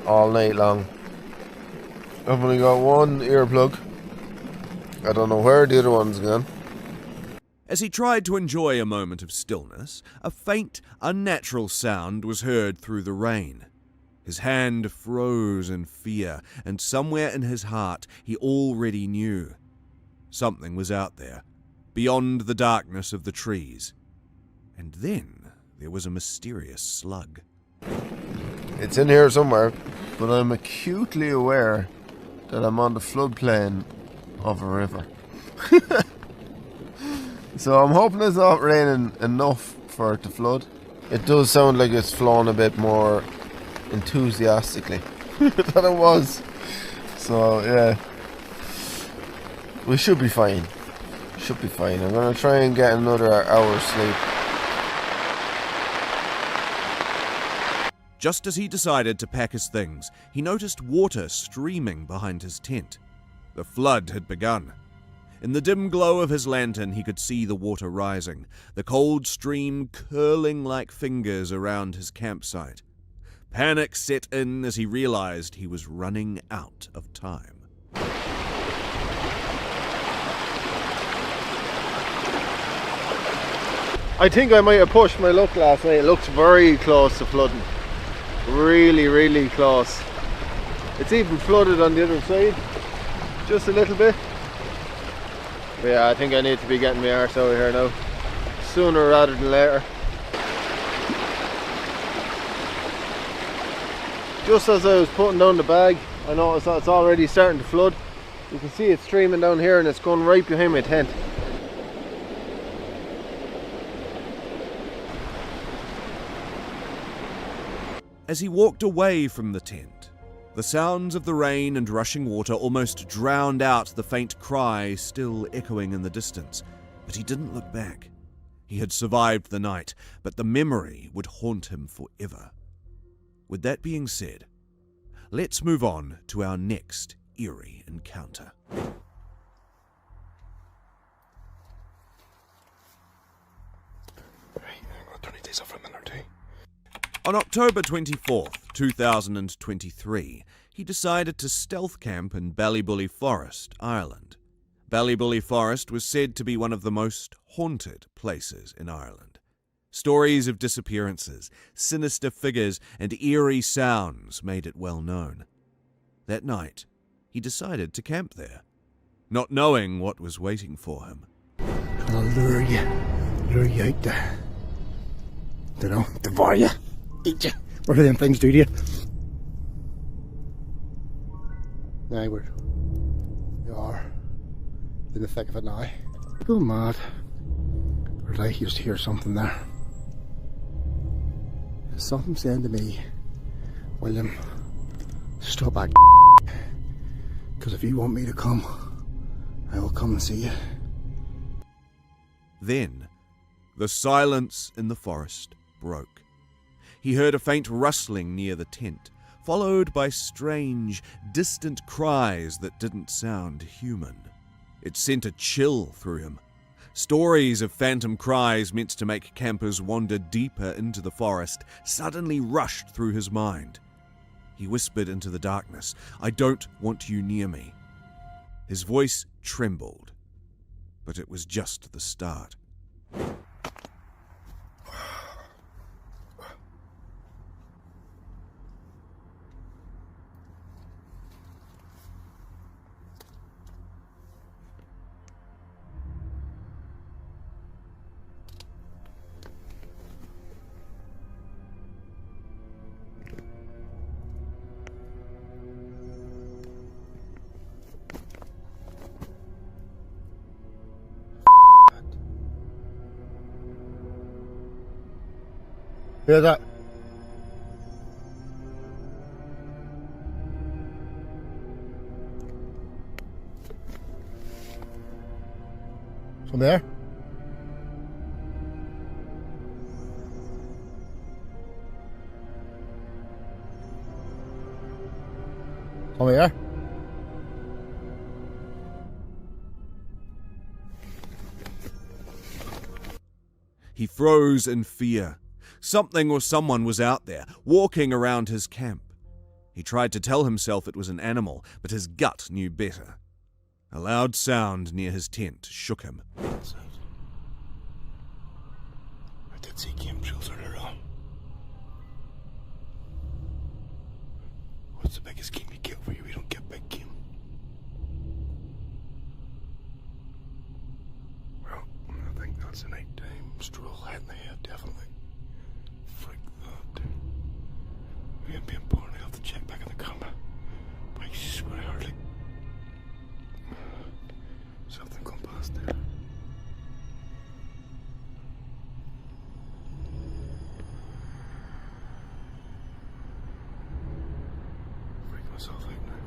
all night long. I've only got one earplug. I don't know where the other one's gone. As he tried to enjoy a moment of stillness, a faint, unnatural sound was heard through the rain. His hand froze in fear, and somewhere in his heart he already knew. Something was out there, beyond the darkness of the trees. And then there was a mysterious slug. It's in here somewhere, but I'm acutely aware that I'm on the floodplain of a river. So I'm hoping it's not raining enough for it to flood. It does sound like it's flowing a bit more enthusiastically than it was. So yeah, we should be fine. Should be fine. I'm gonna try and get another hour's sleep. Just as he decided to pack his things, he noticed water streaming behind his tent. The flood had begun. In the dim glow of his lantern, he could see the water rising, the cold stream curling like fingers around his campsite. Panic set in as he realized he was running out of time. I think I might have pushed my luck last night. It looks very close to flooding. Really, really close. It's even flooded on the other side, just a little bit. But yeah, I think I need to be getting my arse out of here now, sooner rather than later. Just as I was putting down the bag, I noticed that it's already starting to flood. You can see it streaming down here and it's going right behind my tent. As he walked away from the tent, the sounds of the rain and rushing water almost drowned out the faint cry still echoing in the distance. But he didn't look back. He had survived the night, but the memory would haunt him forever. With that being said, let's move on to our next eerie encounter. On October 24th, 2023, he decided to stealth camp in Ballybully Forest, Ireland. Ballybully Forest was said to be one of the most haunted places in Ireland. Stories of disappearances, sinister figures, and eerie sounds made it well known. That night, he decided to camp there, not knowing what was waiting for him. I'll lure you out there. Devour you, eat you, whatever them things do to you. Now you are in the thick of it now. Go mad. Or did I just hear something there? There's something saying to me, William, stop back. Because if you want me to come, I will come and see you. Then, the silence in the forest broke. He heard a faint rustling near the tent, followed by strange, distant cries that didn't sound human. It sent a chill through him. Stories of phantom cries meant to make campers wander deeper into the forest suddenly rushed through his mind. He whispered into the darkness, "I don't want you near me." His voice trembled, but it was just the start. Hear that? From there? From there? He froze in fear. Something or someone was out there, walking around his camp. He tried to tell himself it was an animal, but his gut knew better. A loud sound near his tent shook him. I did see chemtrails earlier on. What's the biggest game you get for you? We don't get big game. Well, I think that's a nighttime stroll head in the head, definitely. Freak that. We ain't being born, I have to check back in the camera. But I swear I heard like something come past there. Freak myself out now.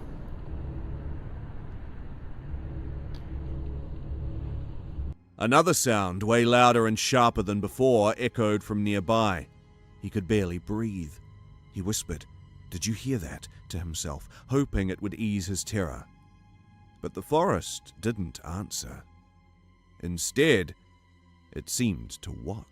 Another sound, way louder and sharper than before, echoed from nearby. He could barely breathe. He whispered, "Did you hear that?" to himself, hoping it would ease his terror. But the forest didn't answer. Instead, it seemed to watch.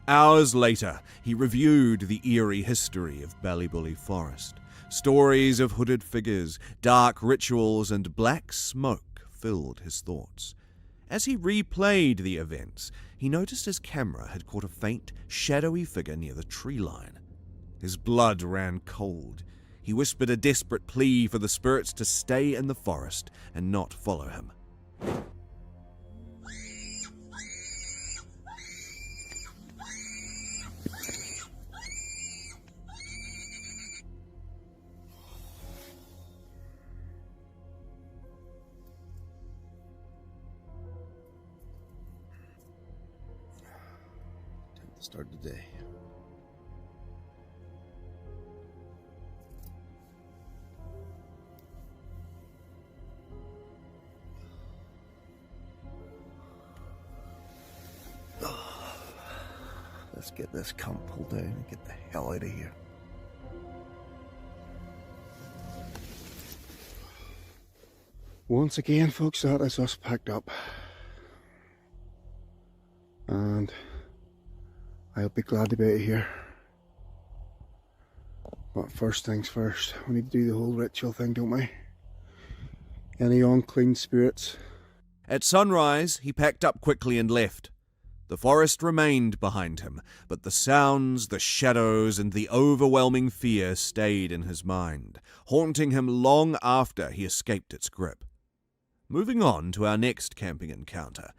Hours later, he reviewed the eerie history of Ballybully Forest. Stories of hooded figures, dark rituals, and black smoke filled his thoughts. As he replayed the events, he noticed his camera had caught a faint, shadowy figure near the tree line. His blood ran cold. He whispered a desperate plea for the spirits to stay in the forest and not follow him. Start the day. get this camp pulled down and get the hell out of here. Once again, folks, that is us packed up. And I'll be glad to be out of here. But first things first, we need to do the whole ritual thing, don't we? Any unclean spirits? At sunrise, he packed up quickly and left. The forest remained behind him, but the sounds, the shadows, and the overwhelming fear stayed in his mind, haunting him long after he escaped its grip. Moving on to our next camping encounter.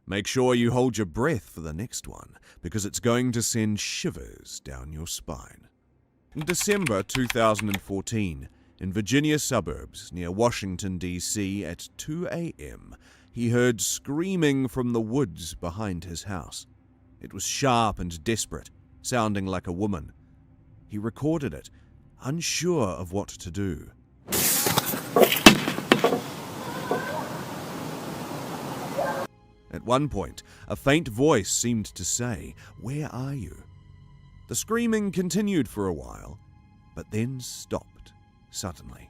Make sure you hold your breath for the next one, because it's going to send shivers down your spine. In December 2014, in Virginia suburbs near Washington, D.C., at 2 a.m., he heard screaming from the woods behind his house. It was sharp and desperate, sounding like a woman. He recorded it, unsure of what to do. At one point, a faint voice seemed to say, "Where are you?" The screaming continued for a while, but then stopped suddenly.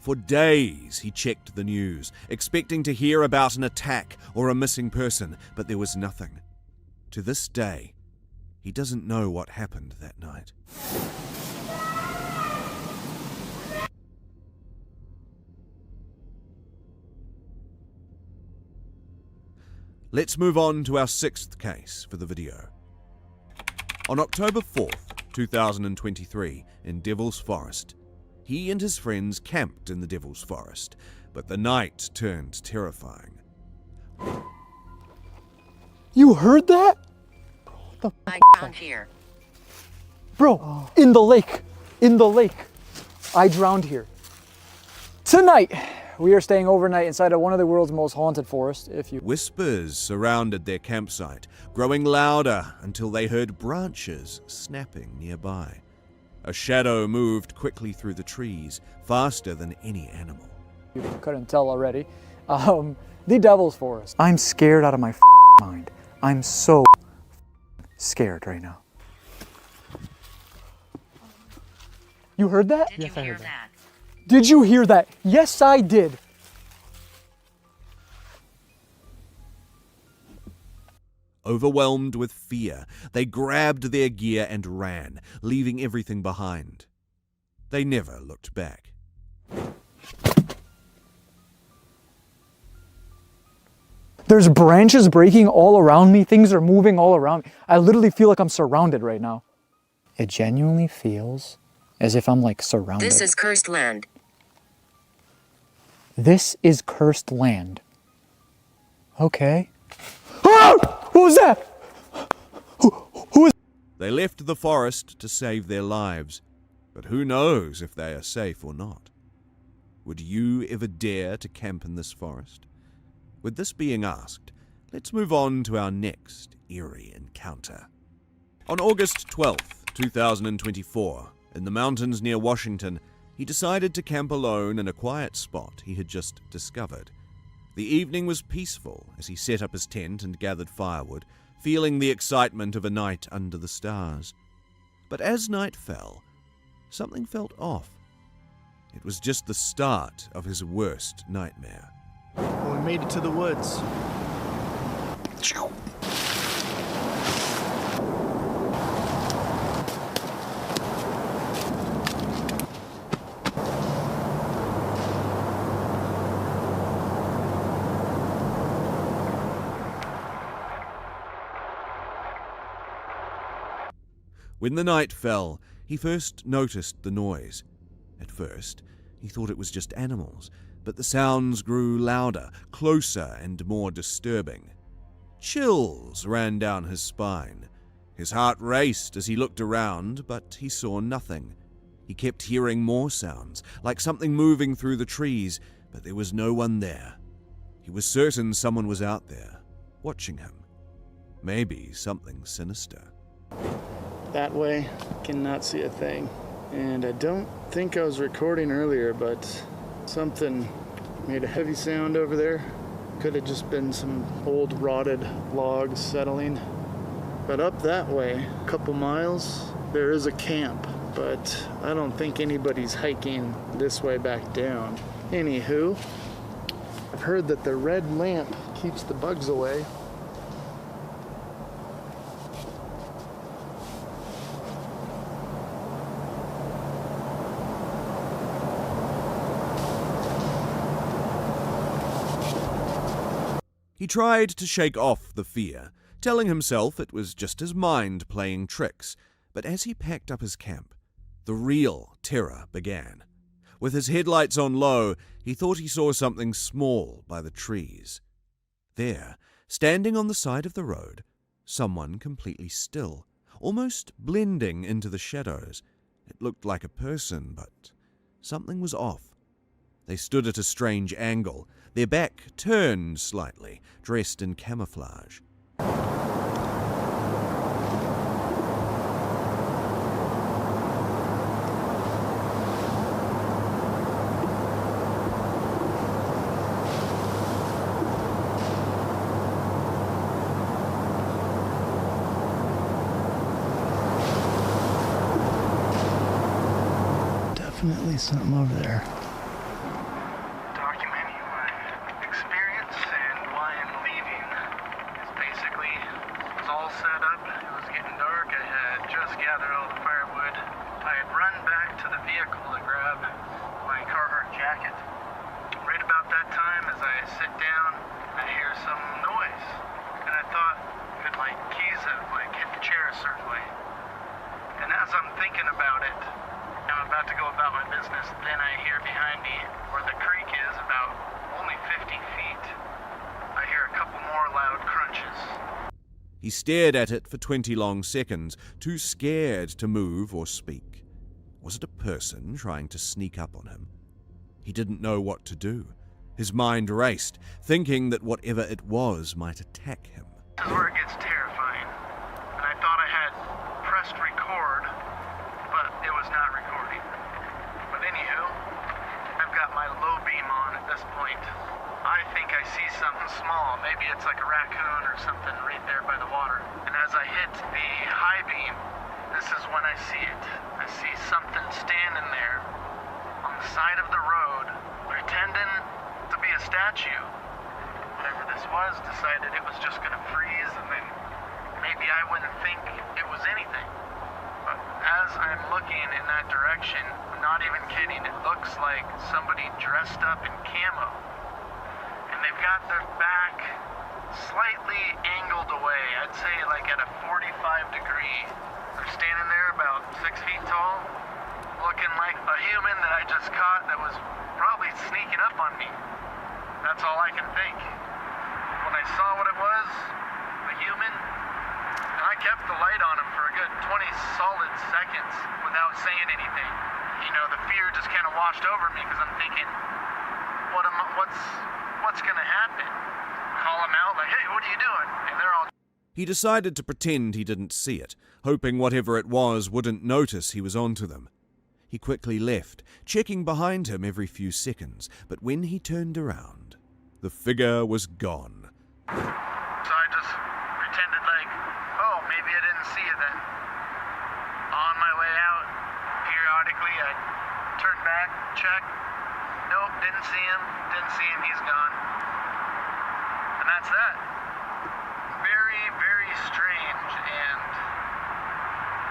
For days he checked the news, expecting to hear about an attack or a missing person, but there was nothing. To this day, he doesn't know what happened that night. Let's move on to our sixth case for the video. On October 4th, 2023, in Devil's Forest, he and his friends camped in the Devil's Forest, but the night turned terrifying. You heard that? I drowned here. Bro, in the lake. In the lake. I drowned here. Tonight, we are staying overnight inside of one of the world's most haunted forests. Whispers surrounded their campsite, growing louder until they heard branches snapping nearby. A shadow moved quickly through the trees, faster than any animal. You couldn't tell already. The Devil's Forest. I'm scared out of my mind. I'm so scared right now. You heard that? Did you hear that? Did you hear that? Yes, I did. Overwhelmed with fear, they grabbed their gear and ran, leaving everything behind. They never looked back. There's branches breaking all around me. Things are moving all around me. I literally feel like I'm surrounded right now. It genuinely feels as if I'm like surrounded. This is cursed land. This is cursed land. Okay. Ah! What was that? Who is... They left the forest to save their lives, but who knows if they are safe or not. Would you ever dare to camp in this forest? With this being asked, let's move on to our next eerie encounter. On August 12th, 2024, in the mountains near Washington, he decided to camp alone in a quiet spot he had just discovered. The evening was peaceful as he set up his tent and gathered firewood, feeling the excitement of a night under the stars. But as night fell, something felt off. It was just the start of his worst nightmare. Well, we made it to the woods. When the night fell, he first noticed the noise. At first, he thought it was just animals, but the sounds grew louder, closer, and more disturbing. Chills ran down his spine. His heart raced as he looked around, but he saw nothing. He kept hearing more sounds, like something moving through the trees, but there was no one there. He was certain someone was out there, watching him. Maybe something sinister. That way, cannot see a thing. And I don't think I was recording earlier, but something made a heavy sound over there. Could have just been some old rotted logs settling. But up that way, a couple miles, there is a camp, but I don't think anybody's hiking this way back down. Anywho, I've heard that the red lamp keeps the bugs away. He tried to shake off the fear, telling himself it was just his mind playing tricks, but as he packed up his camp, the real terror began. With his headlights on low, he thought he saw something small by the trees. There, standing on the side of the road, someone completely still, almost blending into the shadows. It looked like a person, but something was off. They stood at a strange angle, their back turned slightly, dressed in camouflage. Definitely something over there. Documenting my experience and why I'm leaving. It's basically, it was all set up. It was getting dark. I had just gathered all the firewood. I had run back to the vehicle to grab my Carhartt jacket. Right about that time, as I sit down, I hear some noise. And I thought, could my keys have hit the chair a certain way? And as I'm thinking about it, I'm about to go about my business, then I hear behind me where the creek is, about only 50 feet. I hear a couple more loud crunches. He stared at it for 20 long seconds, too scared to move or speak. Was it a person trying to sneak up on him? He didn't know what to do. His mind raced, thinking that whatever it was might attack him. This is where it gets terrifying. And I thought I had pressed record, but it was not recording. But anywho, I've got my low beam on at this point. I think I see something small. Maybe it's like a raccoon or something right there by the water. And as I hit the high beam, this is when I see it. I see something standing there on the side of the road, pretending to be a statue. Whatever this was decided it was just going to freeze, and then maybe I wouldn't think it was anything. But as I'm looking in that direction, I'm not even kidding, it looks like somebody dressed up in camo. And they've got their back slightly angled away, I'd say like at a 45 degree. They're standing there about 6 feet tall, looking like a human that I just caught that was probably sneaking up on me. That's all I can think. When I saw what it was, a human, and I kept the light on him for a good 20 solid seconds without saying anything. You know, the fear just kind of washed over me because I'm thinking, what's going to happen? Call him out like, hey, what are you doing? And they're all... He decided to pretend he didn't see it, hoping whatever it was wouldn't notice he was onto them. He quickly left, checking behind him every few seconds, but when he turned around, the figure was gone. So I just pretended like, oh, maybe I didn't see it then. On my way out, periodically I'd turn back, check. Nope, didn't see him, he's gone. And that's that. Very, very strange, and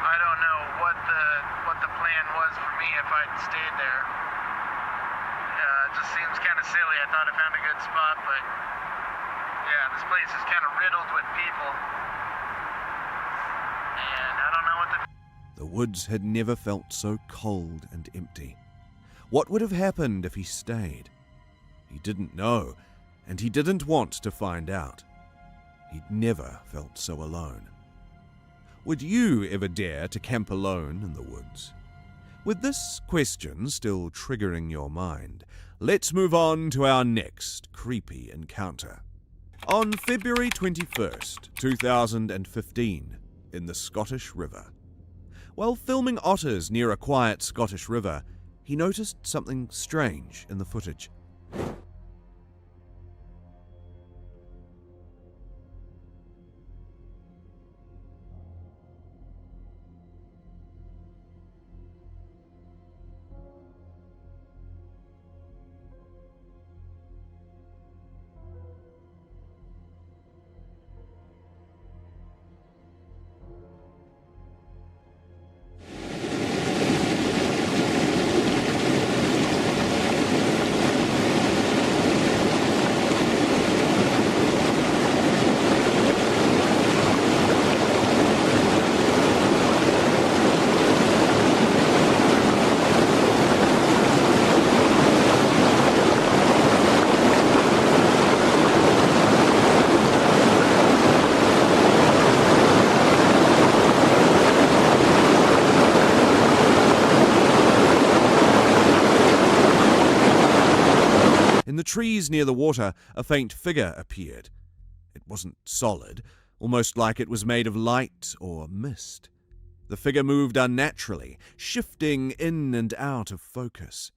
I don't know what the plan was for me if I'd stayed there. It just seems kind of silly. I thought I found a good spot, but yeah, this place is kind of riddled with people. And I don't know what The woods had never felt so cold and empty. What would have happened if he stayed? He didn't know, and he didn't want to find out. He'd never felt so alone. Would you ever dare to camp alone in the woods? With this question still triggering your mind, let's move on to our next creepy encounter. On February 21st, 2015, in the Scottish River. While filming otters near a quiet Scottish river, he noticed something strange in the footage. In the trees near the water, a faint figure appeared. It wasn't solid, almost like it was made of light or mist. The figure moved unnaturally, shifting in and out of focus.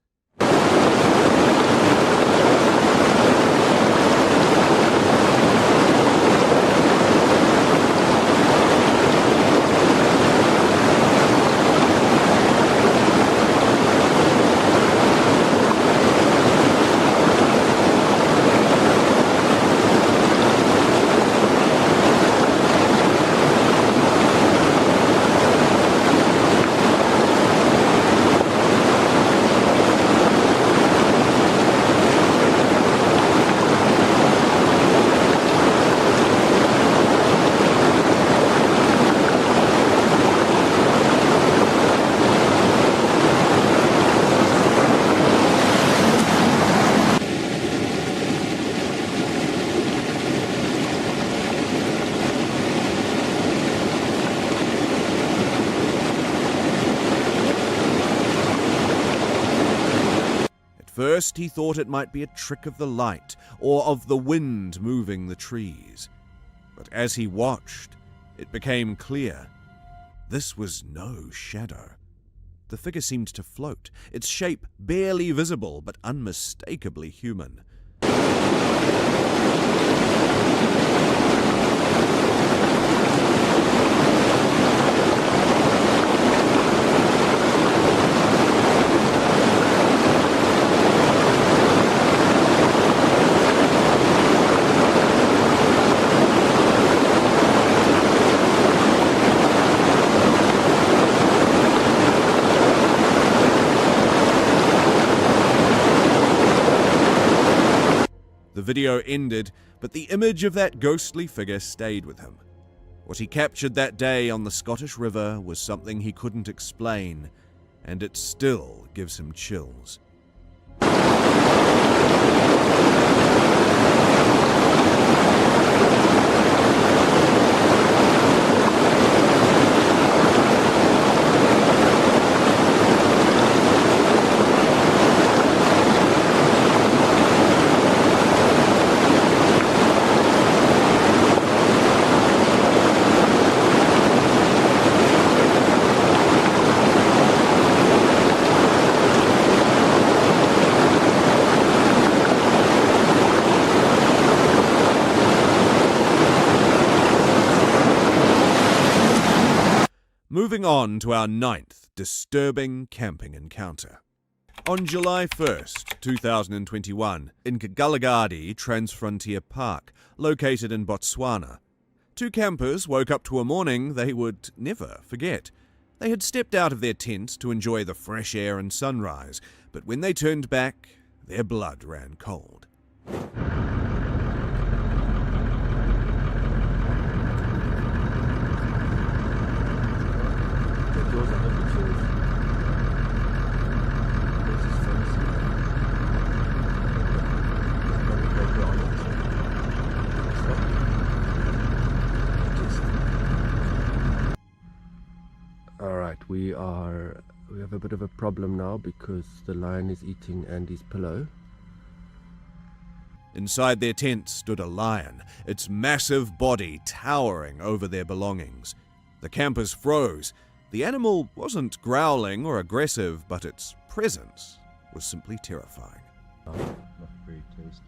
First, he thought it might be a trick of the light, or of the wind moving the trees. But as he watched, it became clear. This was no shadow. The figure seemed to float, its shape barely visible, but unmistakably human. The video ended, but the image of that ghostly figure stayed with him. What he captured that day on the Scottish River was something he couldn't explain, and it still gives him chills. Moving on to our 9th disturbing camping encounter. On July 1st, 2021, in Kgalagadi Transfrontier Park, located in Botswana, two campers woke up to a morning they would never forget. They had stepped out of their tent to enjoy the fresh air and sunrise, but when they turned back, their blood ran cold. Alright, we are We have a bit of a problem now because the lion is eating Andy's pillow. Inside their tent stood a lion, its massive body towering over their belongings. The campers froze. The animal wasn't growling or aggressive, but its presence was simply terrifying. Not very tasty.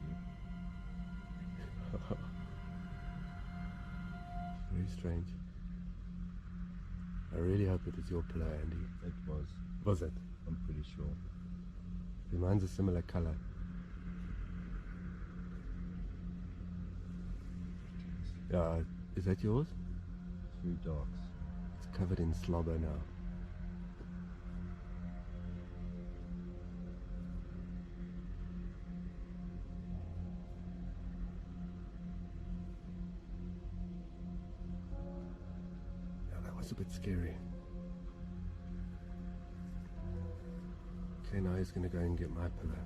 Very strange. I really hope it was your pillow, Andy. It was. Was it? I'm pretty sure. Mine's a similar color. Yeah, is that yours? 3 dogs. It's covered in slobber now. Yeah, that was a bit scary. Okay, now he's gonna go and get my pillow.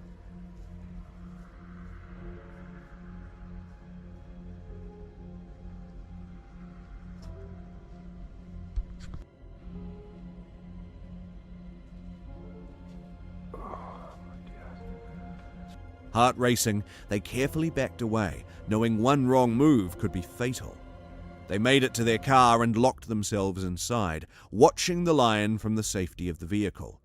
Heart racing, they carefully backed away, knowing one wrong move could be fatal. They made it to their car and locked themselves inside, watching the lion from the safety of the vehicle.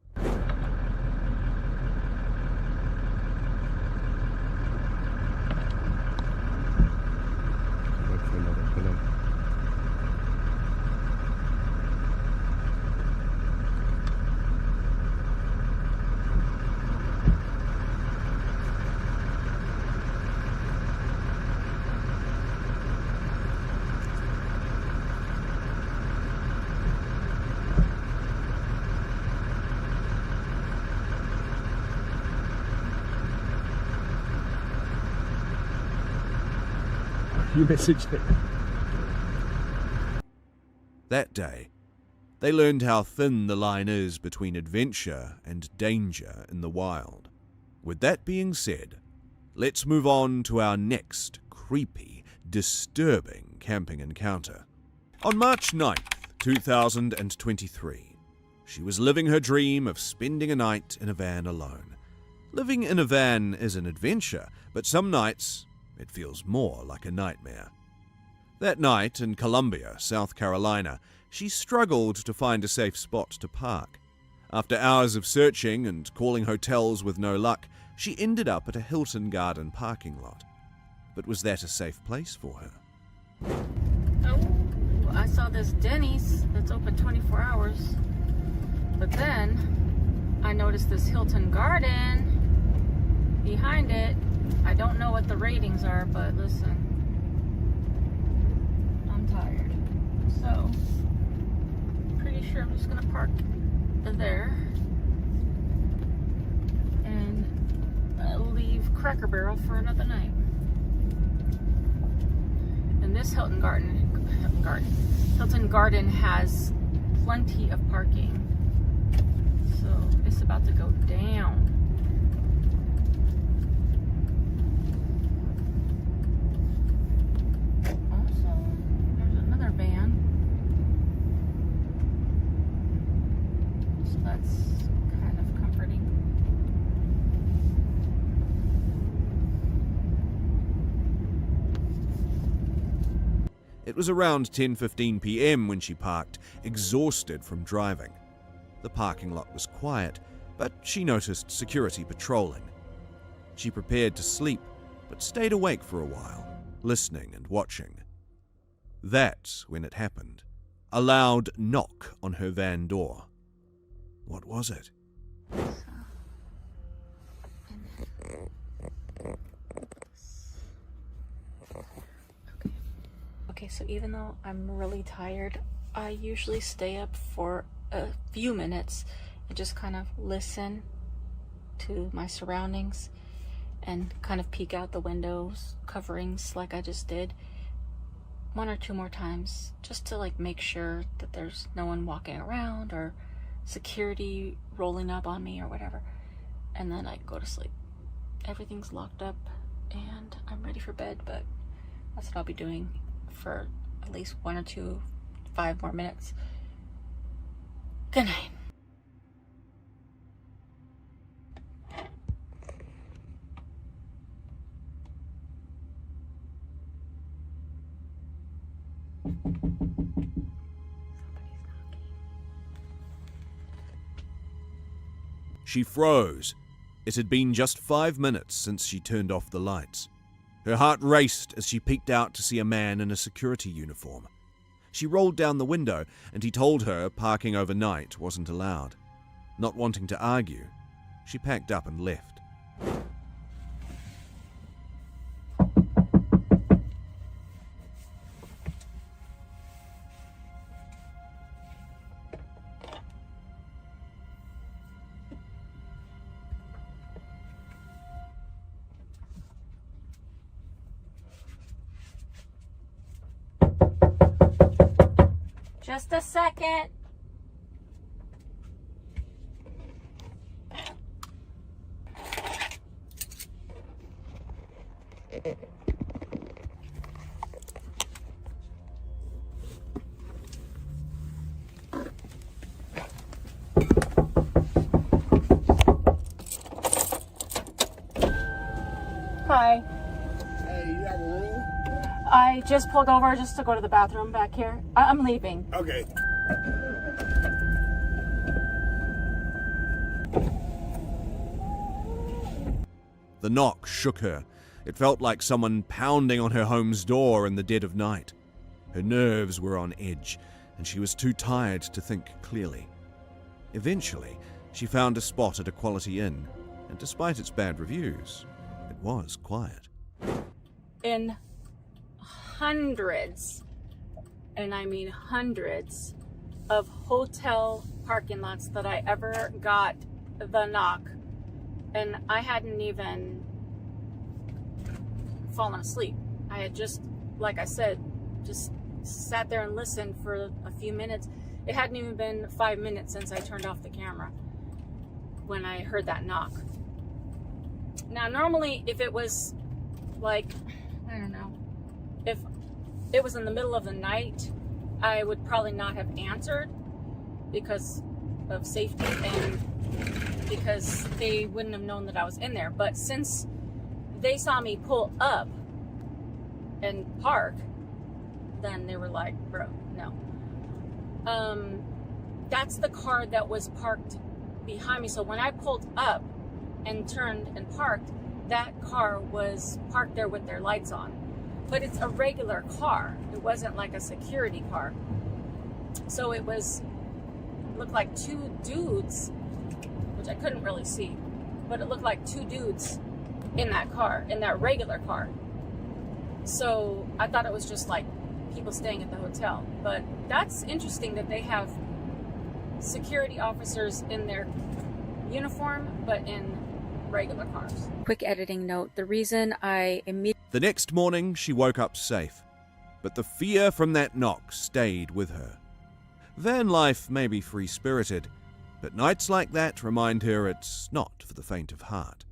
You messaged it. That day, they learned how thin the line is between adventure and danger in the wild. With that being said, let's move on to our next creepy, disturbing camping encounter. On March 9th, 2023, she was living her dream of spending a night in a van alone. Living in a van is an adventure, but some nights it feels more like a nightmare. That night in Columbia, South Carolina, she struggled to find a safe spot to park. After hours of searching and calling hotels with no luck, she ended up at a Hilton Garden parking lot. But was that a safe place for her? Oh, I saw this Denny's that's open 24 hours. But then I noticed this Hilton Garden behind it. I don't know what the ratings are, but listen, I'm tired. So, pretty sure I'm just gonna park there and leave Cracker Barrel for another night. And this Hilton Garden has plenty of parking. So, it's about to go down. It was around 10:15 p.m. when she parked, exhausted from driving. The parking lot was quiet, but she noticed security patrolling. She prepared to sleep, but stayed awake for a while, listening and watching. That's when it happened. A loud knock on her van door. What was it? Okay, so even though I'm really tired, I usually stay up for a few minutes and just kind of listen to my surroundings and kind of peek out the windows, coverings like I just did 1 or 2 more times, just to like make sure that there's no one walking around or security rolling up on me or whatever. And then I go to sleep. Everything's locked up and I'm ready for bed, but that's what I'll be doing for at least 1 or 2, 5 more minutes. Good night. She froze. It had been just 5 minutes since she turned off the lights. Her heart raced as she peeked out to see a man in a security uniform. She rolled down the window, and he told her parking overnight wasn't allowed. Not wanting to argue, she packed up and left. Just a second. Hi. Hey, you have a room? I just pulled over just to go to the bathroom back here. I'm leaving. Okay. The knock shook her. It felt like someone pounding on her home's door in the dead of night. Her nerves were on edge, and she was too tired to think clearly. Eventually, she found a spot at a quality inn, and despite its bad reviews, it was quiet. In hundreds, and I mean hundreds, of hotel parking lots that I ever got the knock, and I hadn't even fallen asleep. I had just, like I said, just sat there and listened for a few minutes. It hadn't even been 5 minutes since I turned off the camera when I heard that knock. Now, normally, if it was like, I don't know, if it was in the middle of the night, I would probably not have answered because of safety and because they wouldn't have known that I was in there. But since they saw me pull up and park, then they were like, bro, no. That's the car that was parked behind me. So when I pulled up and turned and parked, that car was parked there with their lights on. But it's a regular car. It wasn't like a security car. So it looked like two dudes, which I couldn't really see, but it looked like two dudes in that car, in that regular car. So I thought it was just like people staying at the hotel. But that's interesting that they have security officers in their uniform, but in regular cars. Quick editing note, the reason I immediately... The next morning, she woke up safe, but the fear from that knock stayed with her. Van life may be free-spirited, but nights like that remind her it's not for the faint of heart.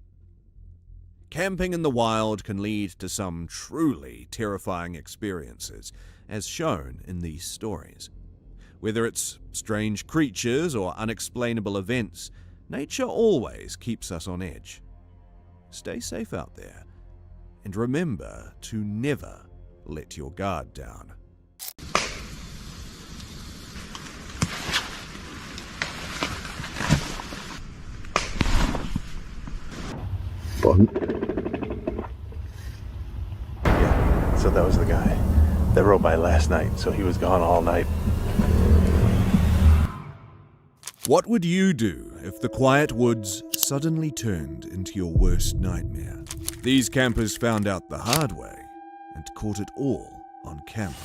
Camping in the wild can lead to some truly terrifying experiences, as shown in these stories. Whether it's strange creatures or unexplainable events, nature always keeps us on edge. Stay safe out there, and remember to never let your guard down. Yeah, so that was the guy that rode by last night, so he was gone all night. What would you do if the quiet woods suddenly turned into your worst nightmare? These campers found out the hard way and caught it all on camera.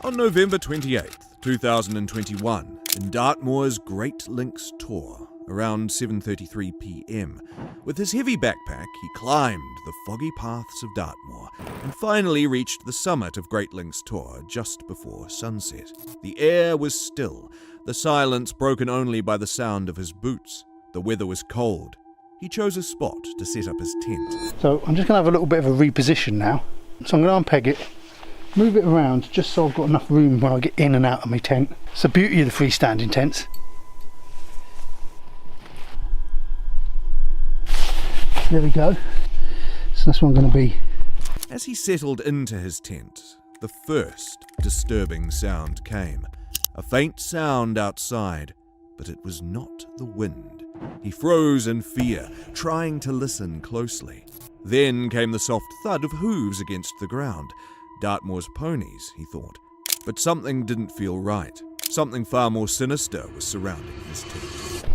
On November 28th, 2021, in Dartmoor's Great Links Tour, around 7:33 p.m, with his heavy backpack, he climbed the foggy paths of Dartmoor and finally reached the summit of Great Links Tour just before sunset. The air was still, the silence broken only by the sound of his boots. The weather was cold. He chose a spot to set up his tent. So I'm just going to have a little bit of a reposition now. So I'm going to unpeg it, move it around just so I've got enough room when I get in and out of my tent. It's the beauty of the freestanding tents. There we go. So that's where I'm going to be. As he settled into his tent, the first disturbing sound came. A faint sound outside, but it was not the wind. He froze in fear, trying to listen closely. Then came the soft thud of hooves against the ground. Dartmoor's ponies, he thought. But something didn't feel right. Something far more sinister was surrounding his tent.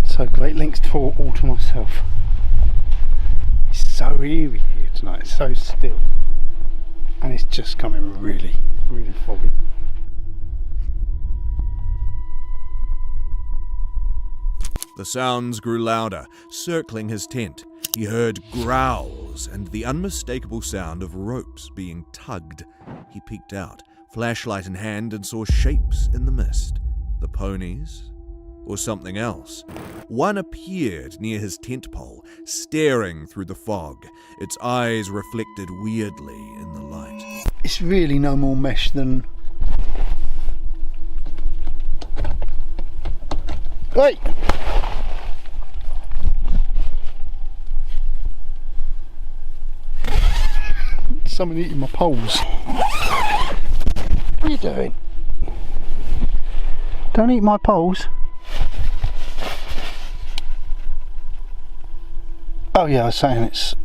So Great Links tour all to myself. It's so eerie here tonight, it's so still. And it's just coming really, really foggy. The sounds grew louder, circling his tent. He heard growls and the unmistakable sound of ropes being tugged. He peeked out, flashlight in hand, and saw shapes in the mist. The ponies? Or something else? One appeared near his tent pole, staring through the fog. Its eyes reflected weirdly in the light. It's really no more mesh than... Hey! Someone eating my poles. What are you doing? Don't eat my poles. Oh yeah, I was saying it's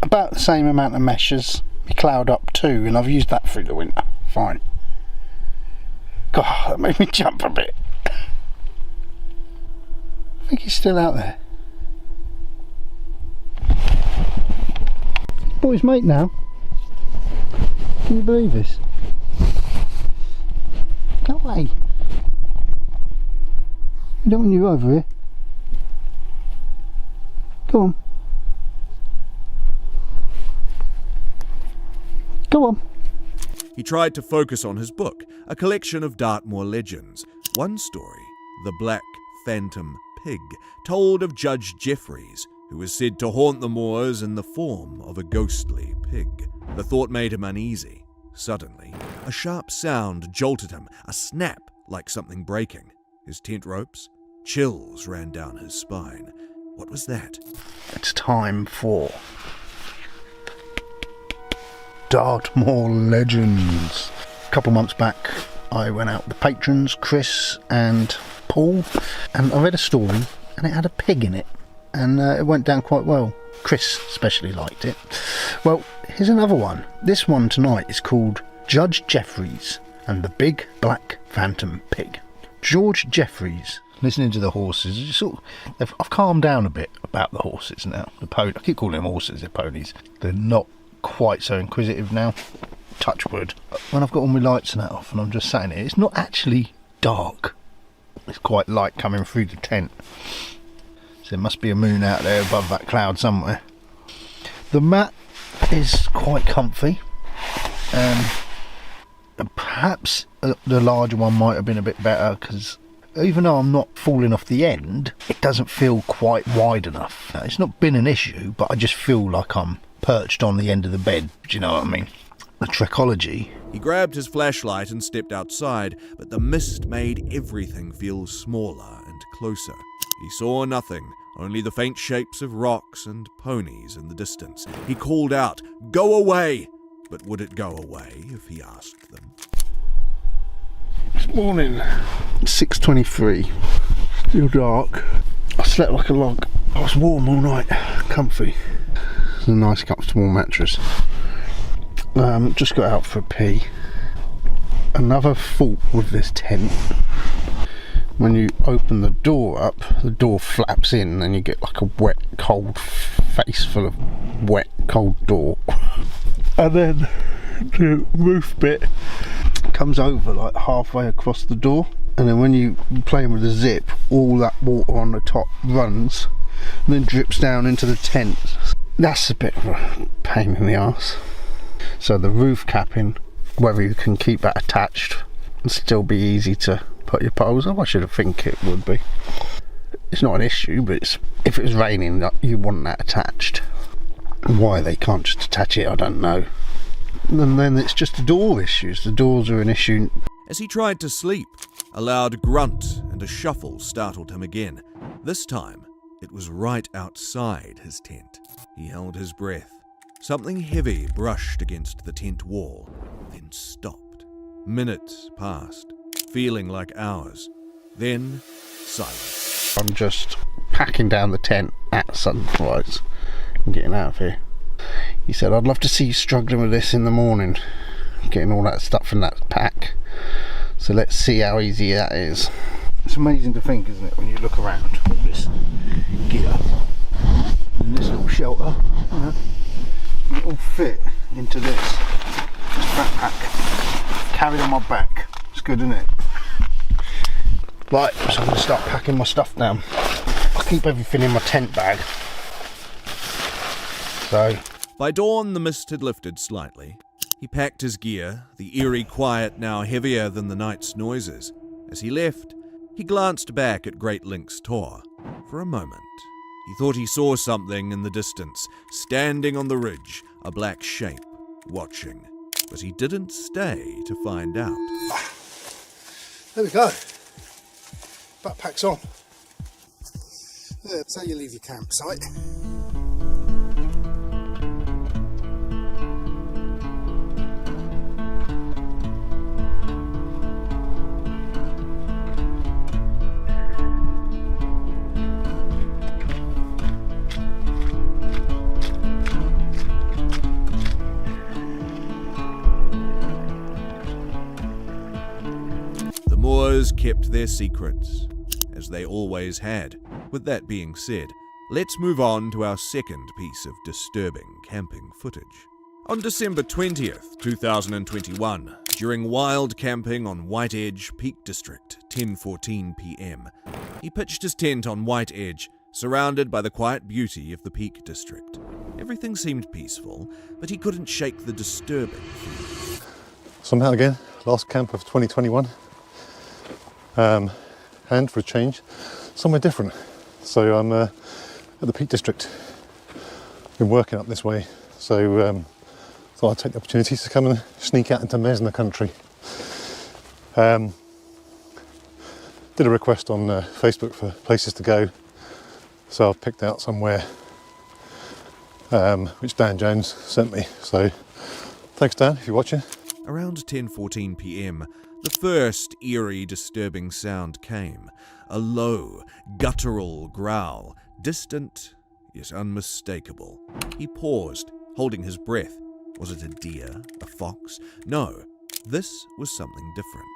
about the same amount of mesh as my Cloud Up 2, and I've used that through the winter. Fine. God, that made me jump a bit. I think he's still out there. Boy's mate now. Can you believe this? Go away. I don't want you over here. Go on. Go on. He tried to focus on his book, a collection of Dartmoor legends. One story, The Black Phantom Pig, told of Judge Jeffreys, who was said to haunt the moors in the form of a ghostly pig. The thought made him uneasy. Suddenly, a sharp sound jolted him, a snap like something breaking. His tent ropes? Chills ran down his spine. What was that? It's time for Dartmoor Legends. A couple months back, I went out with the patrons, Chris and Paul, and I read a story and it had a pig in it, and it went down quite well. Chris especially liked it. Well, here's another one. This one tonight is called Judge Jeffreys and the Big Black Phantom Pig. George Jeffreys, listening to the horses, I've calmed down a bit about the horses now. I keep calling them horses, they're ponies. They're not quite so inquisitive now. Touch wood. When I've got all my lights and that off and I'm just sat in here, it's not actually dark. It's quite light coming through the tent. So there must be a moon out there above that cloud somewhere. The mat is quite comfy. Perhaps the larger one might have been a bit better, because even though I'm not falling off the end, it doesn't feel quite wide enough. Now, it's not been an issue, but I just feel like I'm perched on the end of the bed. Do you know what I mean? The Trekology. He grabbed his flashlight and stepped outside, but the mist made everything feel smaller and closer. He saw nothing, only the faint shapes of rocks and ponies in the distance. He called out, "Go away!" But would it go away if he asked them? It's morning, 6:23, still dark. I slept like a log. I was warm all night, comfy. It's a nice comfortable mattress. Just got out for a pee. Another fault with this tent: when you open the door up, the door flaps in and you get like a wet, cold face full of wet, cold door. And then the roof bit comes over like halfway across the door, and then when you playing with the zip, all that water on the top runs and then drips down into the tent. That's a bit of a pain in the arse. So the roof capping, whether you can keep that attached and still be easy to put your poles up, I should think it would be. It's not an issue, but if it was raining, you want that attached. Why they can't just attach it, I don't know. And then it's just the door issues. The doors are an issue. As he tried to sleep, a loud grunt and a shuffle startled him again. This time, it was right outside his tent. He held his breath. Something heavy brushed against the tent wall, then stopped. Minutes passed, feeling like hours. Then, silence. I'm just packing down the tent at sunrise and getting out of here. He said, I'd love to see you struggling with this in the morning, getting all that stuff in that pack. So let's see how easy that is. It's amazing to think, isn't it, when you look around all this gear and this little shelter, you know, it all fit into this backpack carried on my back. It's good, isn't it? Right, so I'm going to start packing my stuff down. I keep everything in my tent bag. So by dawn, the mist had lifted slightly. He packed his gear, the eerie quiet now heavier than the night's noises. As he left, he glanced back at Great Link's Tor. For a moment, he thought he saw something in the distance, standing on the ridge, a black shape, watching. But he didn't stay to find out. there we go. Backpack's on. That's how you leave your campsite. The Moors kept their secrets, as they always had. With that being said, let's move on to our second piece of disturbing camping footage. On December 20th, 2021, during wild camping on White Edge Peak District, 10:14 p.m., he pitched his tent on White Edge, surrounded by the quiet beauty of the Peak District. Everything seemed peaceful, but he couldn't shake the disturbing feeling. Somehow again, last camp of 2021. And for a change, somewhere different. So I'm at the Peak District. Been working up this way, so thought I'd take the opportunity to come and sneak out into Mesna country. Did a request on Facebook for places to go, so I've picked out somewhere which Dan Jones sent me. So thanks, Dan, if you're watching. Around 10:14 p.m, the first eerie, disturbing sound came. A low, guttural growl, distant yet unmistakable. He paused, holding his breath. Was it a deer? A fox? No, this was something different.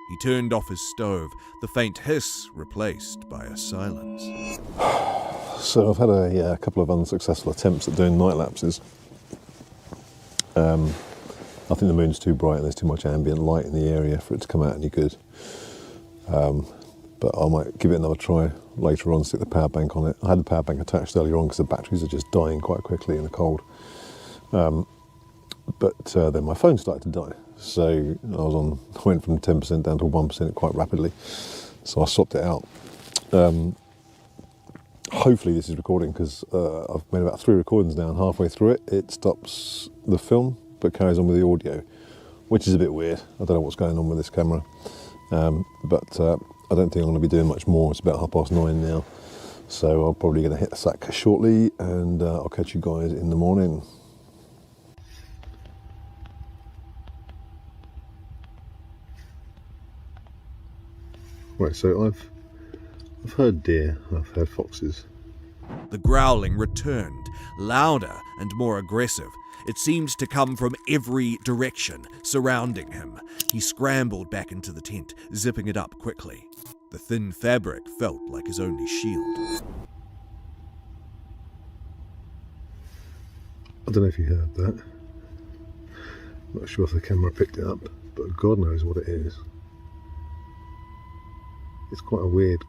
He turned off his stove, the faint hiss replaced by a silence. So I've had a couple of unsuccessful attempts at doing night lapses. I think the moon's too bright and there's too much ambient light in the area for it to come out any good. But I might give it another try later on, stick the power bank on it. I had the power bank attached earlier on because the batteries are just dying quite quickly in the cold. But then my phone started to die. So I went from 10% down to 1% quite rapidly. So I swapped it out. Hopefully this is recording because I've made about 3 recordings now, and halfway through it, it stops the film but carries on with the audio, which is a bit weird. I don't know what's going on with this camera. But I don't think I'm going to be doing much more. It's about 9:30 now. So I'm probably going to hit the sack shortly, and I'll catch you guys in the morning. Right, so I've heard deer, I've heard foxes. The growling returned, louder and more aggressive. It seemed to come from every direction, surrounding him. He scrambled back into the tent, zipping it up quickly. The thin fabric felt like his only shield. I don't know if you heard that. I'm not sure if the camera picked it up, but God knows what it is. It's quite a weird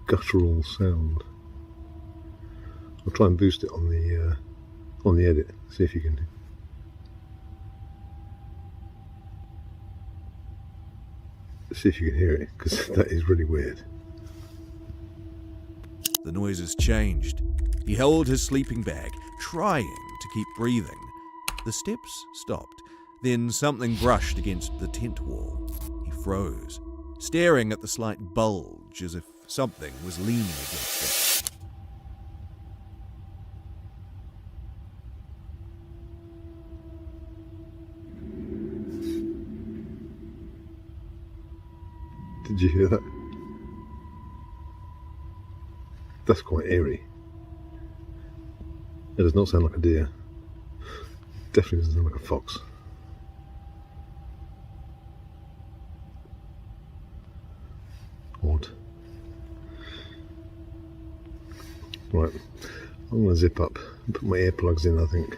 guttural sound. I'll try and boost it on the edit, see if you can. See if you can hear it, because that is really weird. The noises changed. He held his sleeping bag, trying to keep breathing. The steps stopped. Then something brushed against the tent wall. He froze, staring at the slight bulge as if something was leaning against it. Did you hear that? That's quite eerie. It does not sound like a deer. Definitely doesn't sound like a fox. Odd. Right, I'm going to zip up and put my earplugs in, I think.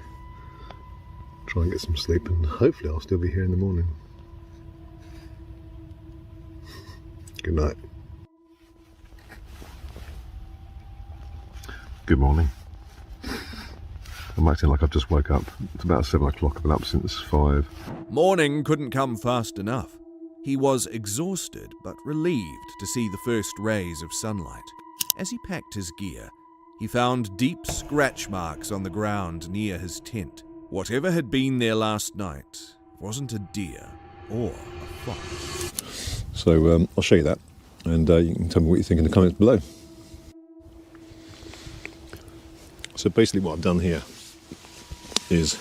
Try and get some sleep, and hopefully I'll still be here in the morning. Good night. Good morning. I'm acting like I've just woke up. It's about 7 o'clock. I've been up since 5. Morning couldn't come fast enough. He was exhausted but relieved to see the first rays of sunlight. As he packed his gear, he found deep scratch marks on the ground near his tent. Whatever had been there last night wasn't a deer or a fox. So I'll show you that, and you can tell me what you think in the comments below. So basically what I've done here is,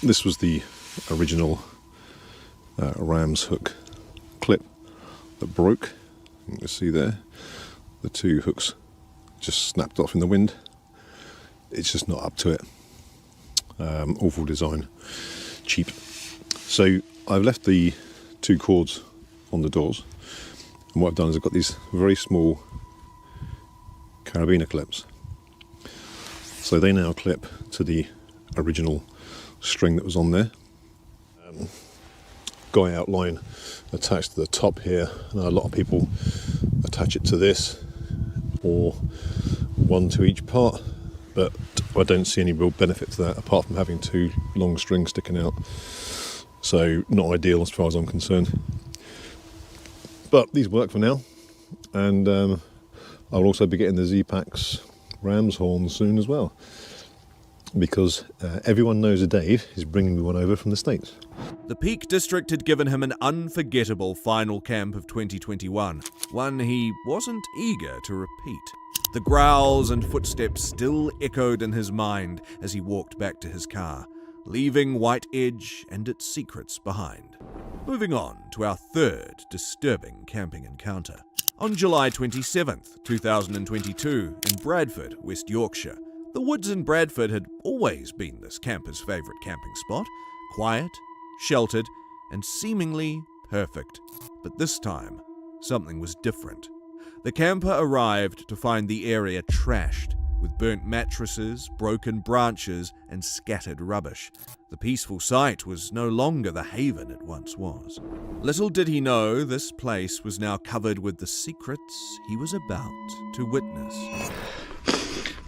this was the original ram's hook clip that broke. You can see there, the 2 hooks just snapped off in the wind. It's just not up to it. Awful design, cheap. So I've left the 2 cords on the doors, and what I've done is I've got these very small carabiner clips. So they now clip to the original string that was on there. Guy outline attached to the top here. Now, a lot of people attach it to this, or 1 to each part, but I don't see any real benefit to that apart from having 2 long strings sticking out. So not ideal as far as I'm concerned. But these work for now, and I'll also be getting the Z-Pax ram's horn soon as well, because everyone knows that Dave is bringing me one over from the States. The Peak District had given him an unforgettable final camp of 2021, one he wasn't eager to repeat. The growls and footsteps still echoed in his mind as he walked back to his car, leaving White Edge and its secrets behind. Moving on to our third disturbing camping encounter. On July 27th, 2022, in Bradford, West Yorkshire, the woods in Bradford had always been this camper's favourite camping spot. Quiet, sheltered, and seemingly perfect. But this time, something was different. The camper arrived to find the area trashed, with burnt mattresses, broken branches, and scattered rubbish. The peaceful site was no longer the haven it once was. Little did he know this place was now covered with the secrets he was about to witness.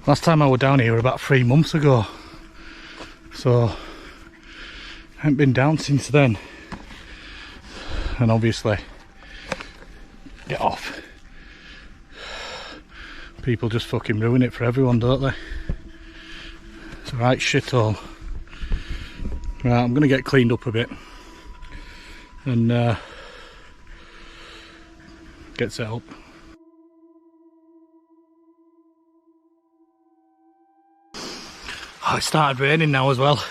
Last time I was down here about 3 months ago, so I haven't been down since then. And obviously, get off. People just fucking ruin it for everyone, don't they? It's a right shithole. Right, I'm gonna get cleaned up a bit and get set up. Oh, it started raining now as well.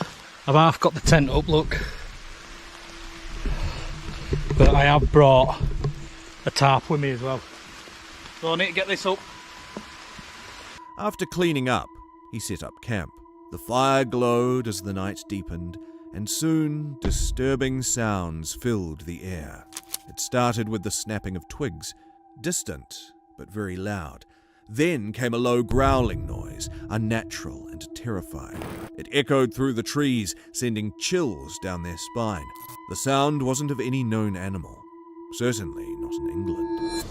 I've half got the tent up, look. But I have brought a tarp with me as well. So I need to get this up. After cleaning up, he set up camp. The fire glowed as the night deepened, and soon disturbing sounds filled the air. It started with the snapping of twigs, distant but very loud. Then came a low growling noise, unnatural and terrifying. It echoed through the trees, sending chills down their spine. The sound wasn't of any known animal, certainly not in England.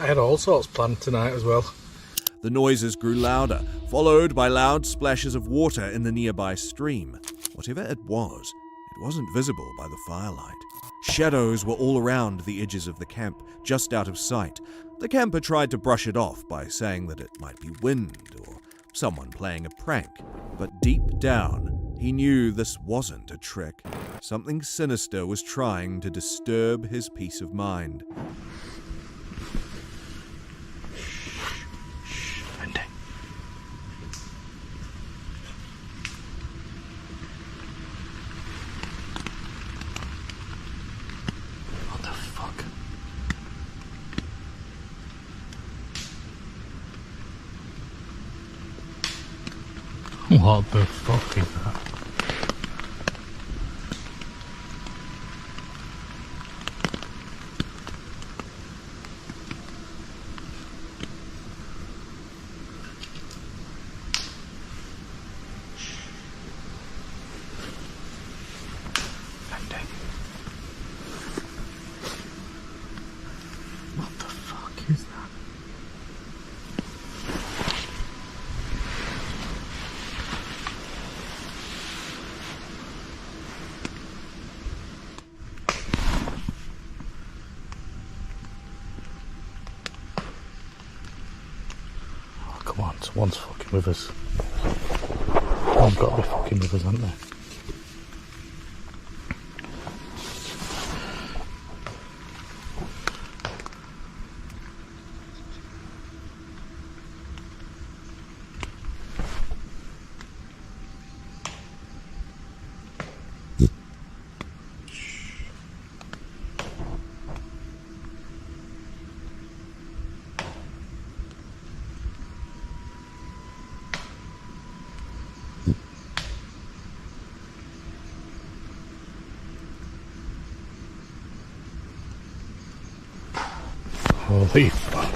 I had all sorts planned tonight as well. The noises grew louder, followed by loud splashes of water in the nearby stream. Whatever it wasn't visible by the firelight. Shadows were all around the edges of the camp, just out of sight. The camper tried to brush it off by saying that it might be wind or someone playing a prank. But deep down, he knew this wasn't a trick. Something sinister was trying to disturb his peace of mind. What the fuck is that? What the fuck is that? Come on, someone's fucking with us. Someone's got to be fucking with us, haven't they? Holy fuck.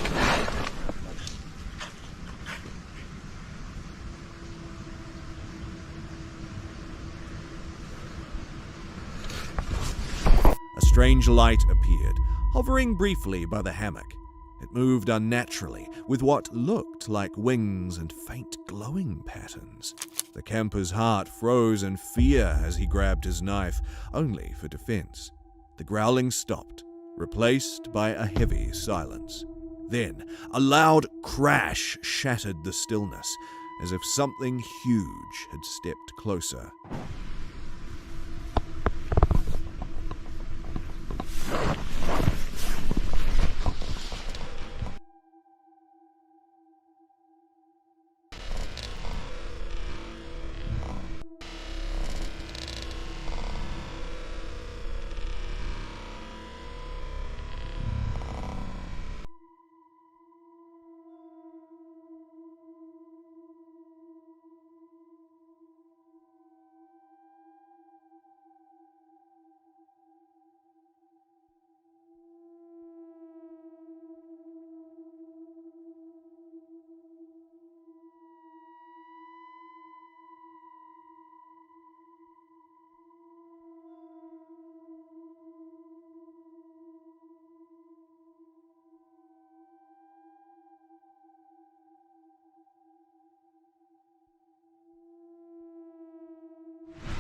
A strange light appeared, hovering briefly by the hammock. It moved unnaturally, with what looked like wings and faint glowing patterns. The camper's heart froze in fear as he grabbed his knife, only for defense. The growling stopped, replaced by a heavy silence. Then, a loud crash shattered the stillness, as if something huge had stepped closer.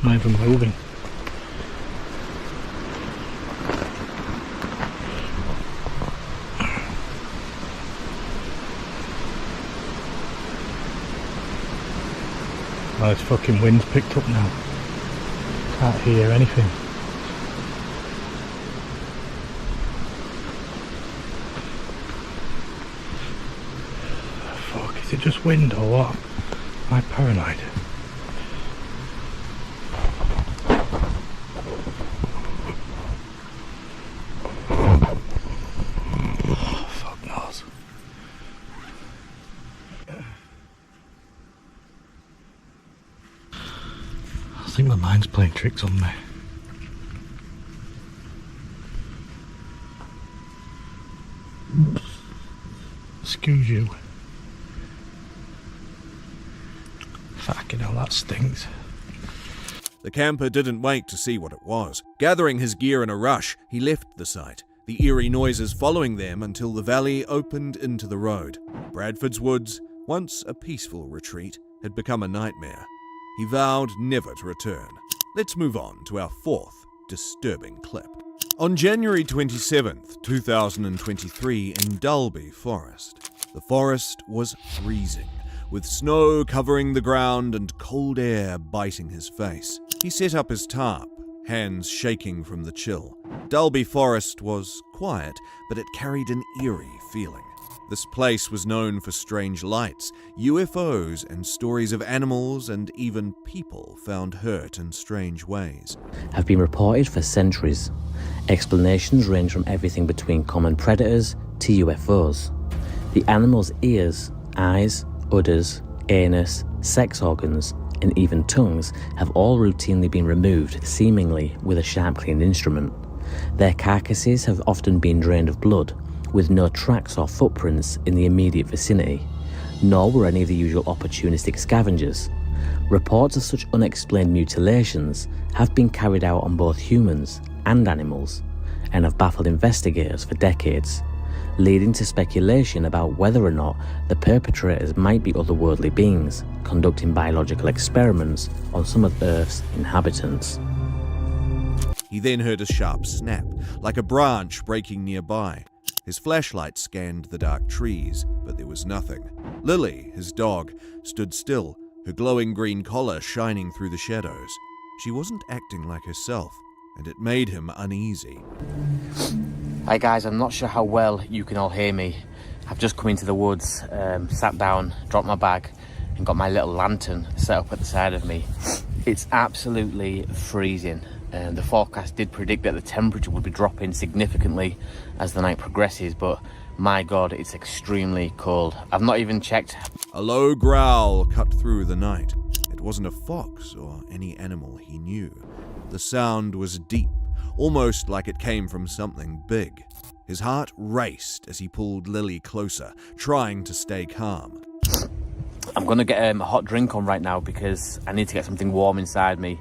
Not even moving. Oh, this fucking wind's picked up now. Can't hear anything. Fuck, is it just wind or what? Am I paranoid? I think my mind's playing tricks on me. Excuse you. Fucking hell, that stinks. The camper didn't wait to see what it was. Gathering his gear in a rush, he left the site. the eerie noises following them until the valley opened into the road. Bradford's woods, once a peaceful retreat, had become a nightmare. He vowed never to return. Let's move on to our fourth disturbing clip. On January 27th, 2023, in Dalby Forest, the forest was freezing, with snow covering the ground and cold air biting his face. He set up his tarp, hands shaking from the chill. Dalby Forest was quiet, but it carried an eerie feeling. This place was known for strange lights, UFOs, and stories of animals and even people found hurt in strange ways. Have been reported for centuries. Explanations range from everything between common predators to UFOs. The animal's ears, eyes, udders, anus, sex organs, and even tongues have all routinely been removed, seemingly with a sharp-cleaned instrument. Their carcasses have often been drained of blood, with no tracks or footprints in the immediate vicinity, nor were any of the usual opportunistic scavengers. Reports of such unexplained mutilations have been carried out on both humans and animals, and have baffled investigators for decades, leading to speculation about whether or not the perpetrators might be otherworldly beings conducting biological experiments on some of Earth's inhabitants. He then heard a sharp snap, like a branch breaking nearby. His flashlight scanned the dark trees, but there was nothing. Lily, his dog, stood still, her glowing green collar shining through the shadows. She wasn't acting like herself, and it made him uneasy. Hi guys, I'm not sure how well you can all hear me. I've just come into the woods, sat down, dropped my bag, and got my little lantern set up at the side of me. It's absolutely freezing. The forecast did predict that the temperature would be dropping significantly as the night progresses, but my god, it's extremely cold. I've not even checked. A low growl cut through the night. It wasn't a fox or any animal he knew. The sound was deep, almost like it came from something big. His heart raced as he pulled Lily closer, trying to stay calm. I'm gonna get a hot drink on right now because I need to get something warm inside me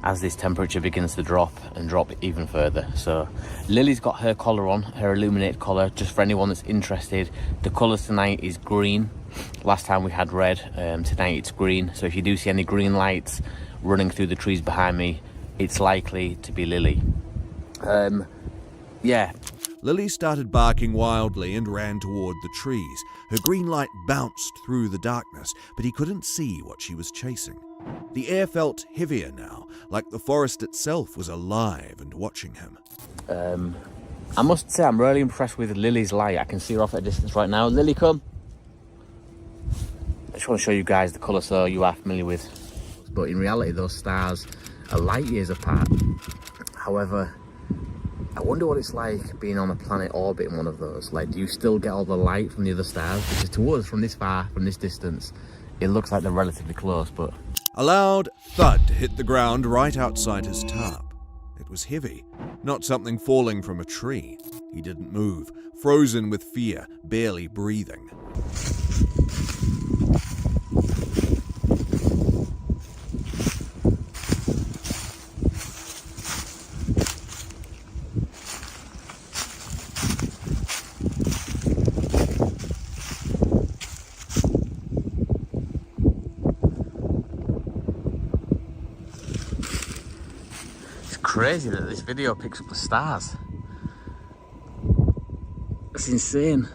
as this temperature begins to drop and drop even further. So Lily's got her collar on, her illuminated collar, just for anyone that's interested. The colours tonight is green. Last time we had red, tonight it's green. So if you do see any green lights running through the trees behind me, it's likely to be Lily. Yeah. Lily started barking wildly and ran toward the trees. Her green light bounced through the darkness, but he couldn't see what she was chasing. The air felt heavier now, like the forest itself was alive and watching him. I must say I'm really impressed with Lily's light. I can see her off at a distance right now. Lily, come. I just want to show you guys the colour so you are familiar with. But in reality, those stars are light years apart. However, I wonder what it's like being on a planet orbiting one of those. Like, do you still get all the light from the other stars? Because to us, from this far, from this distance, it looks like they're relatively close, but... A loud thud hit the ground right outside his tarp. It was heavy, not something falling from a tree. He didn't move, frozen with fear, barely breathing. Crazy that this video picks up the stars. It's insane.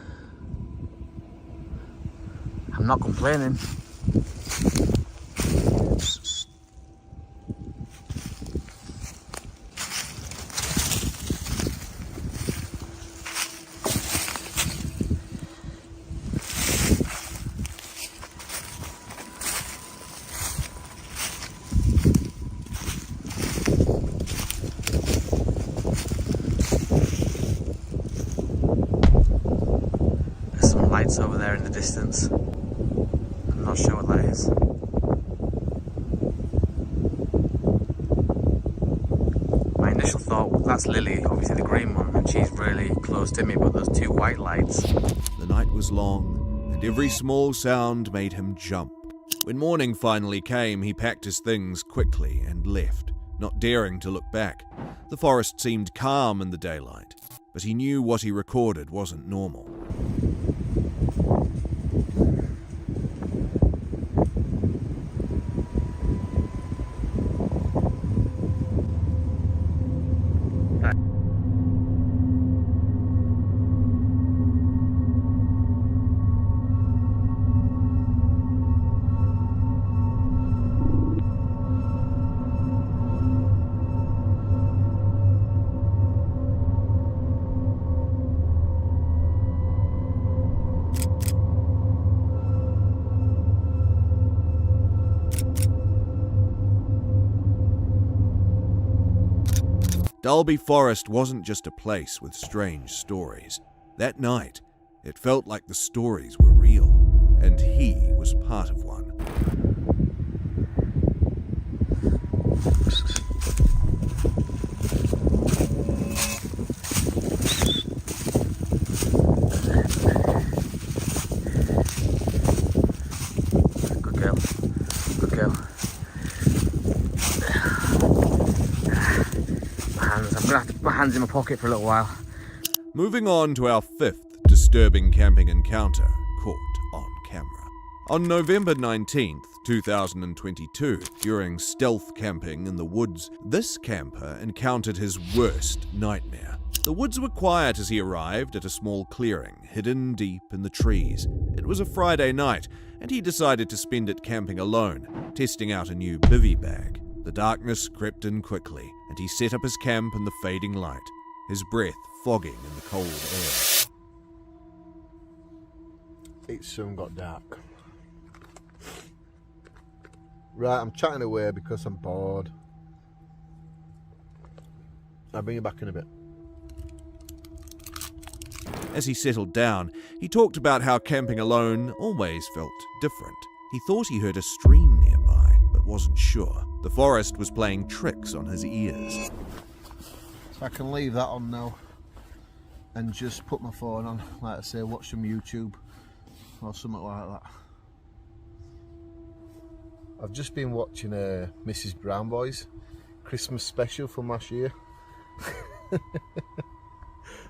I'm not complaining. Lights over there in the distance. I'm not sure what that is. My initial thought, that's Lily, obviously the green one, and she's really close to me, but those two white lights. The night was long, and every small sound made him jump. When morning finally came, he packed his things quickly and left, not daring to look back. The forest seemed calm in the daylight. but he knew what he recorded wasn't normal. Dalby Forest wasn't just a place with strange stories. That night, it felt like the stories were real, and he was part of one. Good girl. Good girl. I'm gonna have to put my hands in my pocket for a little while. Moving on to our fifth disturbing camping encounter caught on camera. On November 19th, 2022, during stealth camping in the woods, this camper encountered his worst nightmare. The woods were quiet as he arrived at a small clearing hidden deep in the trees. It was a Friday night, and he decided to spend it camping alone, testing out a new bivvy bag. The darkness crept in quickly, and he set up his camp in the fading light, his breath fogging in the cold air. It soon got dark. Right, I'm chatting away because I'm bored. I'll bring you back in a bit. As he settled down, he talked about how camping alone always felt different. He thought he heard a stream nearby, but wasn't sure. The forest was playing tricks on his ears. So I can leave that on now and just put my phone on, like I say, watch some YouTube or something like that. I've just been watching Mrs. Brown Boy's Christmas special from last year.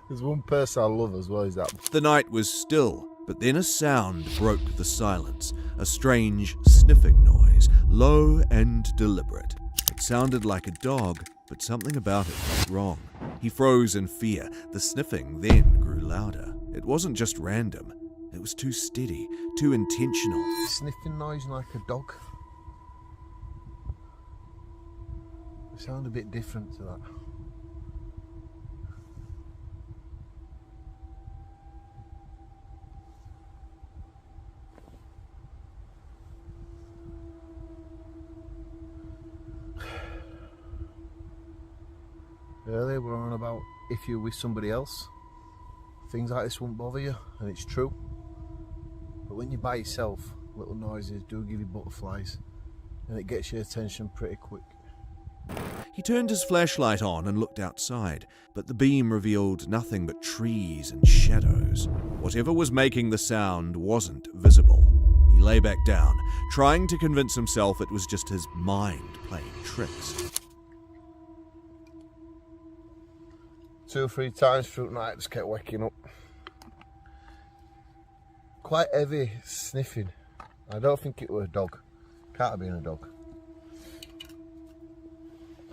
There's one person I love as well as that. The night was still, but then a sound broke the silence. A strange sniffing noise, low and deliberate. It sounded like a dog, but something about it was wrong. He froze in fear. The sniffing then grew louder. It wasn't just random. It was too steady, too intentional. Sniffing noise like a dog. It sounded a bit different to that. Earlier we're on about if you're with somebody else, things like this won't bother you, and it's true. But when you're by yourself, little noises do give you butterflies, and it gets your attention pretty quick. He turned his flashlight on and looked outside, but the beam revealed nothing but trees and shadows. Whatever was making the sound wasn't visible. He lay back down, trying to convince himself it was just his mind playing tricks. 2 or 3 times through the night, just kept waking up. Quite heavy sniffing. I don't think it was a dog. Can't have been a dog.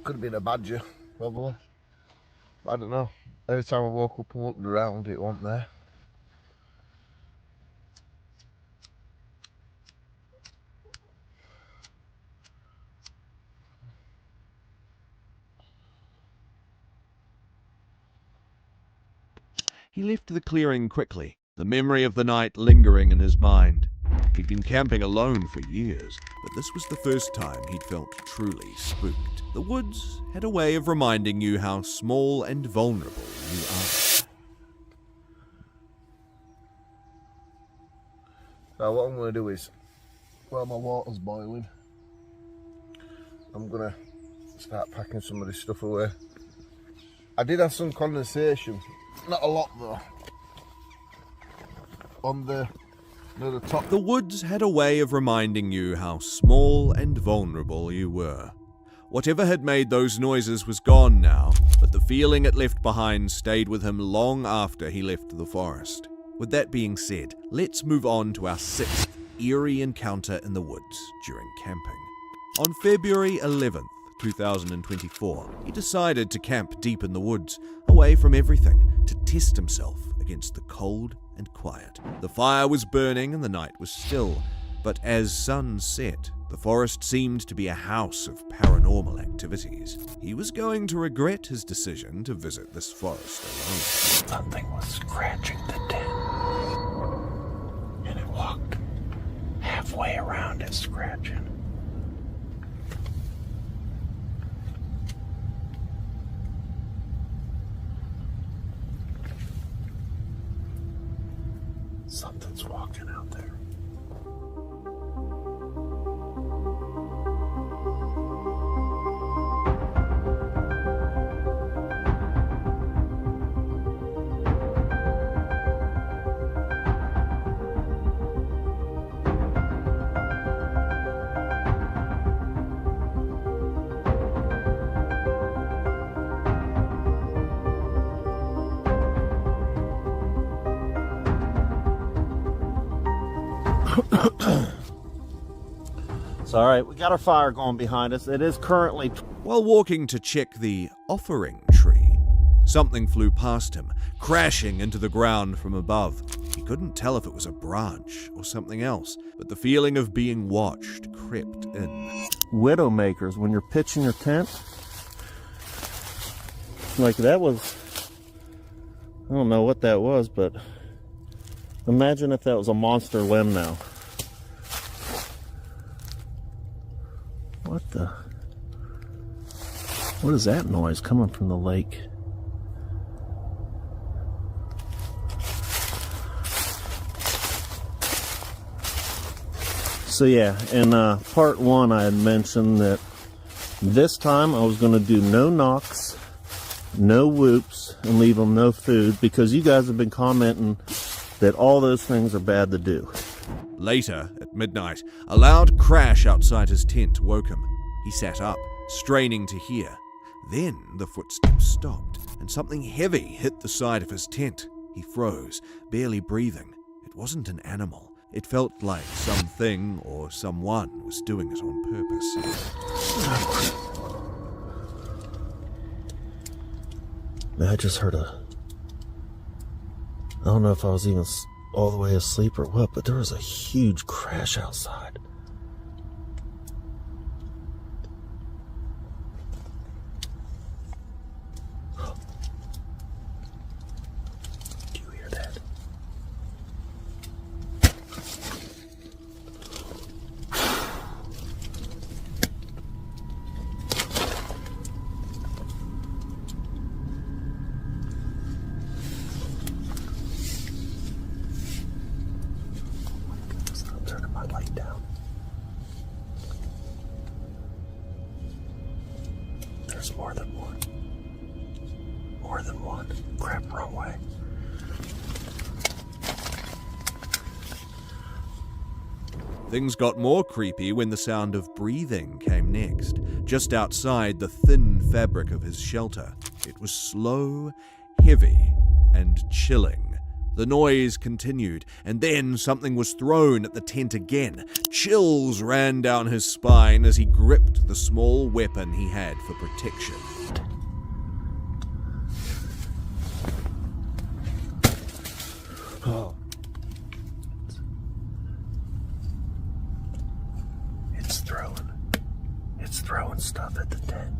Could have been a badger, probably. I don't know. Every time I woke up and looked around, it wasn't there. He left the clearing quickly, the memory of the night lingering in his mind. He'd been camping alone for years, but this was the first time he'd felt truly spooked. The woods had a way of reminding you how small and vulnerable you are. So what I'm going to do is, while my water's boiling, I'm going to start packing some of this stuff away. I did have some condensation, not a lot though, on the top. The woods had a way of reminding you how small and vulnerable you were. Whatever had made those noises was gone now, but the feeling it left behind stayed with him long after he left the forest. With that being said, let's move on to our 6th eerie encounter in the woods during camping. On February 11th, 2024, he decided to camp deep in the woods, away from everything, to test himself against the cold and quiet. The fire was burning and the night was still, but as sun set, the forest seemed to be a house of paranormal activities. He was going to regret his decision to visit this forest alone. Something was scratching the tent, and it walked halfway around it scratching. Something's walking out there. It's all right. We got our fire going behind us. It is currently... While walking to check the offering tree, something flew past him, crashing into the ground from above. He couldn't tell if it was a branch or something else, but the feeling of being watched crept in. Widowmakers, when you're pitching your tent, like that was... I don't know what that was, but imagine if that was a monster limb now. What is that noise coming from the lake? So yeah, in part 1 I had mentioned that this time I was going to do no knocks, no whoops, and leave them no food, because you guys have been commenting that all those things are bad to do. Later, at midnight, a loud crash outside his tent woke him. He sat up, straining to hear. Then the footsteps stopped, and something heavy hit the side of his tent. He froze, barely breathing. It wasn't an animal. It felt like something or someone was doing it on purpose. I just heard I don't know if I was even all the way asleep or what, but there was a huge crash outside. Do you hear that? There's more than one. More than one. Crap, wrong way. Things got more creepy when the sound of breathing came next, just outside the thin fabric of his shelter. It was slow, heavy, and chilling. The noise continued, and then something was thrown at the tent again. Chills ran down his spine as he gripped the small weapon he had for protection. Oh. It's throwing stuff at the tent.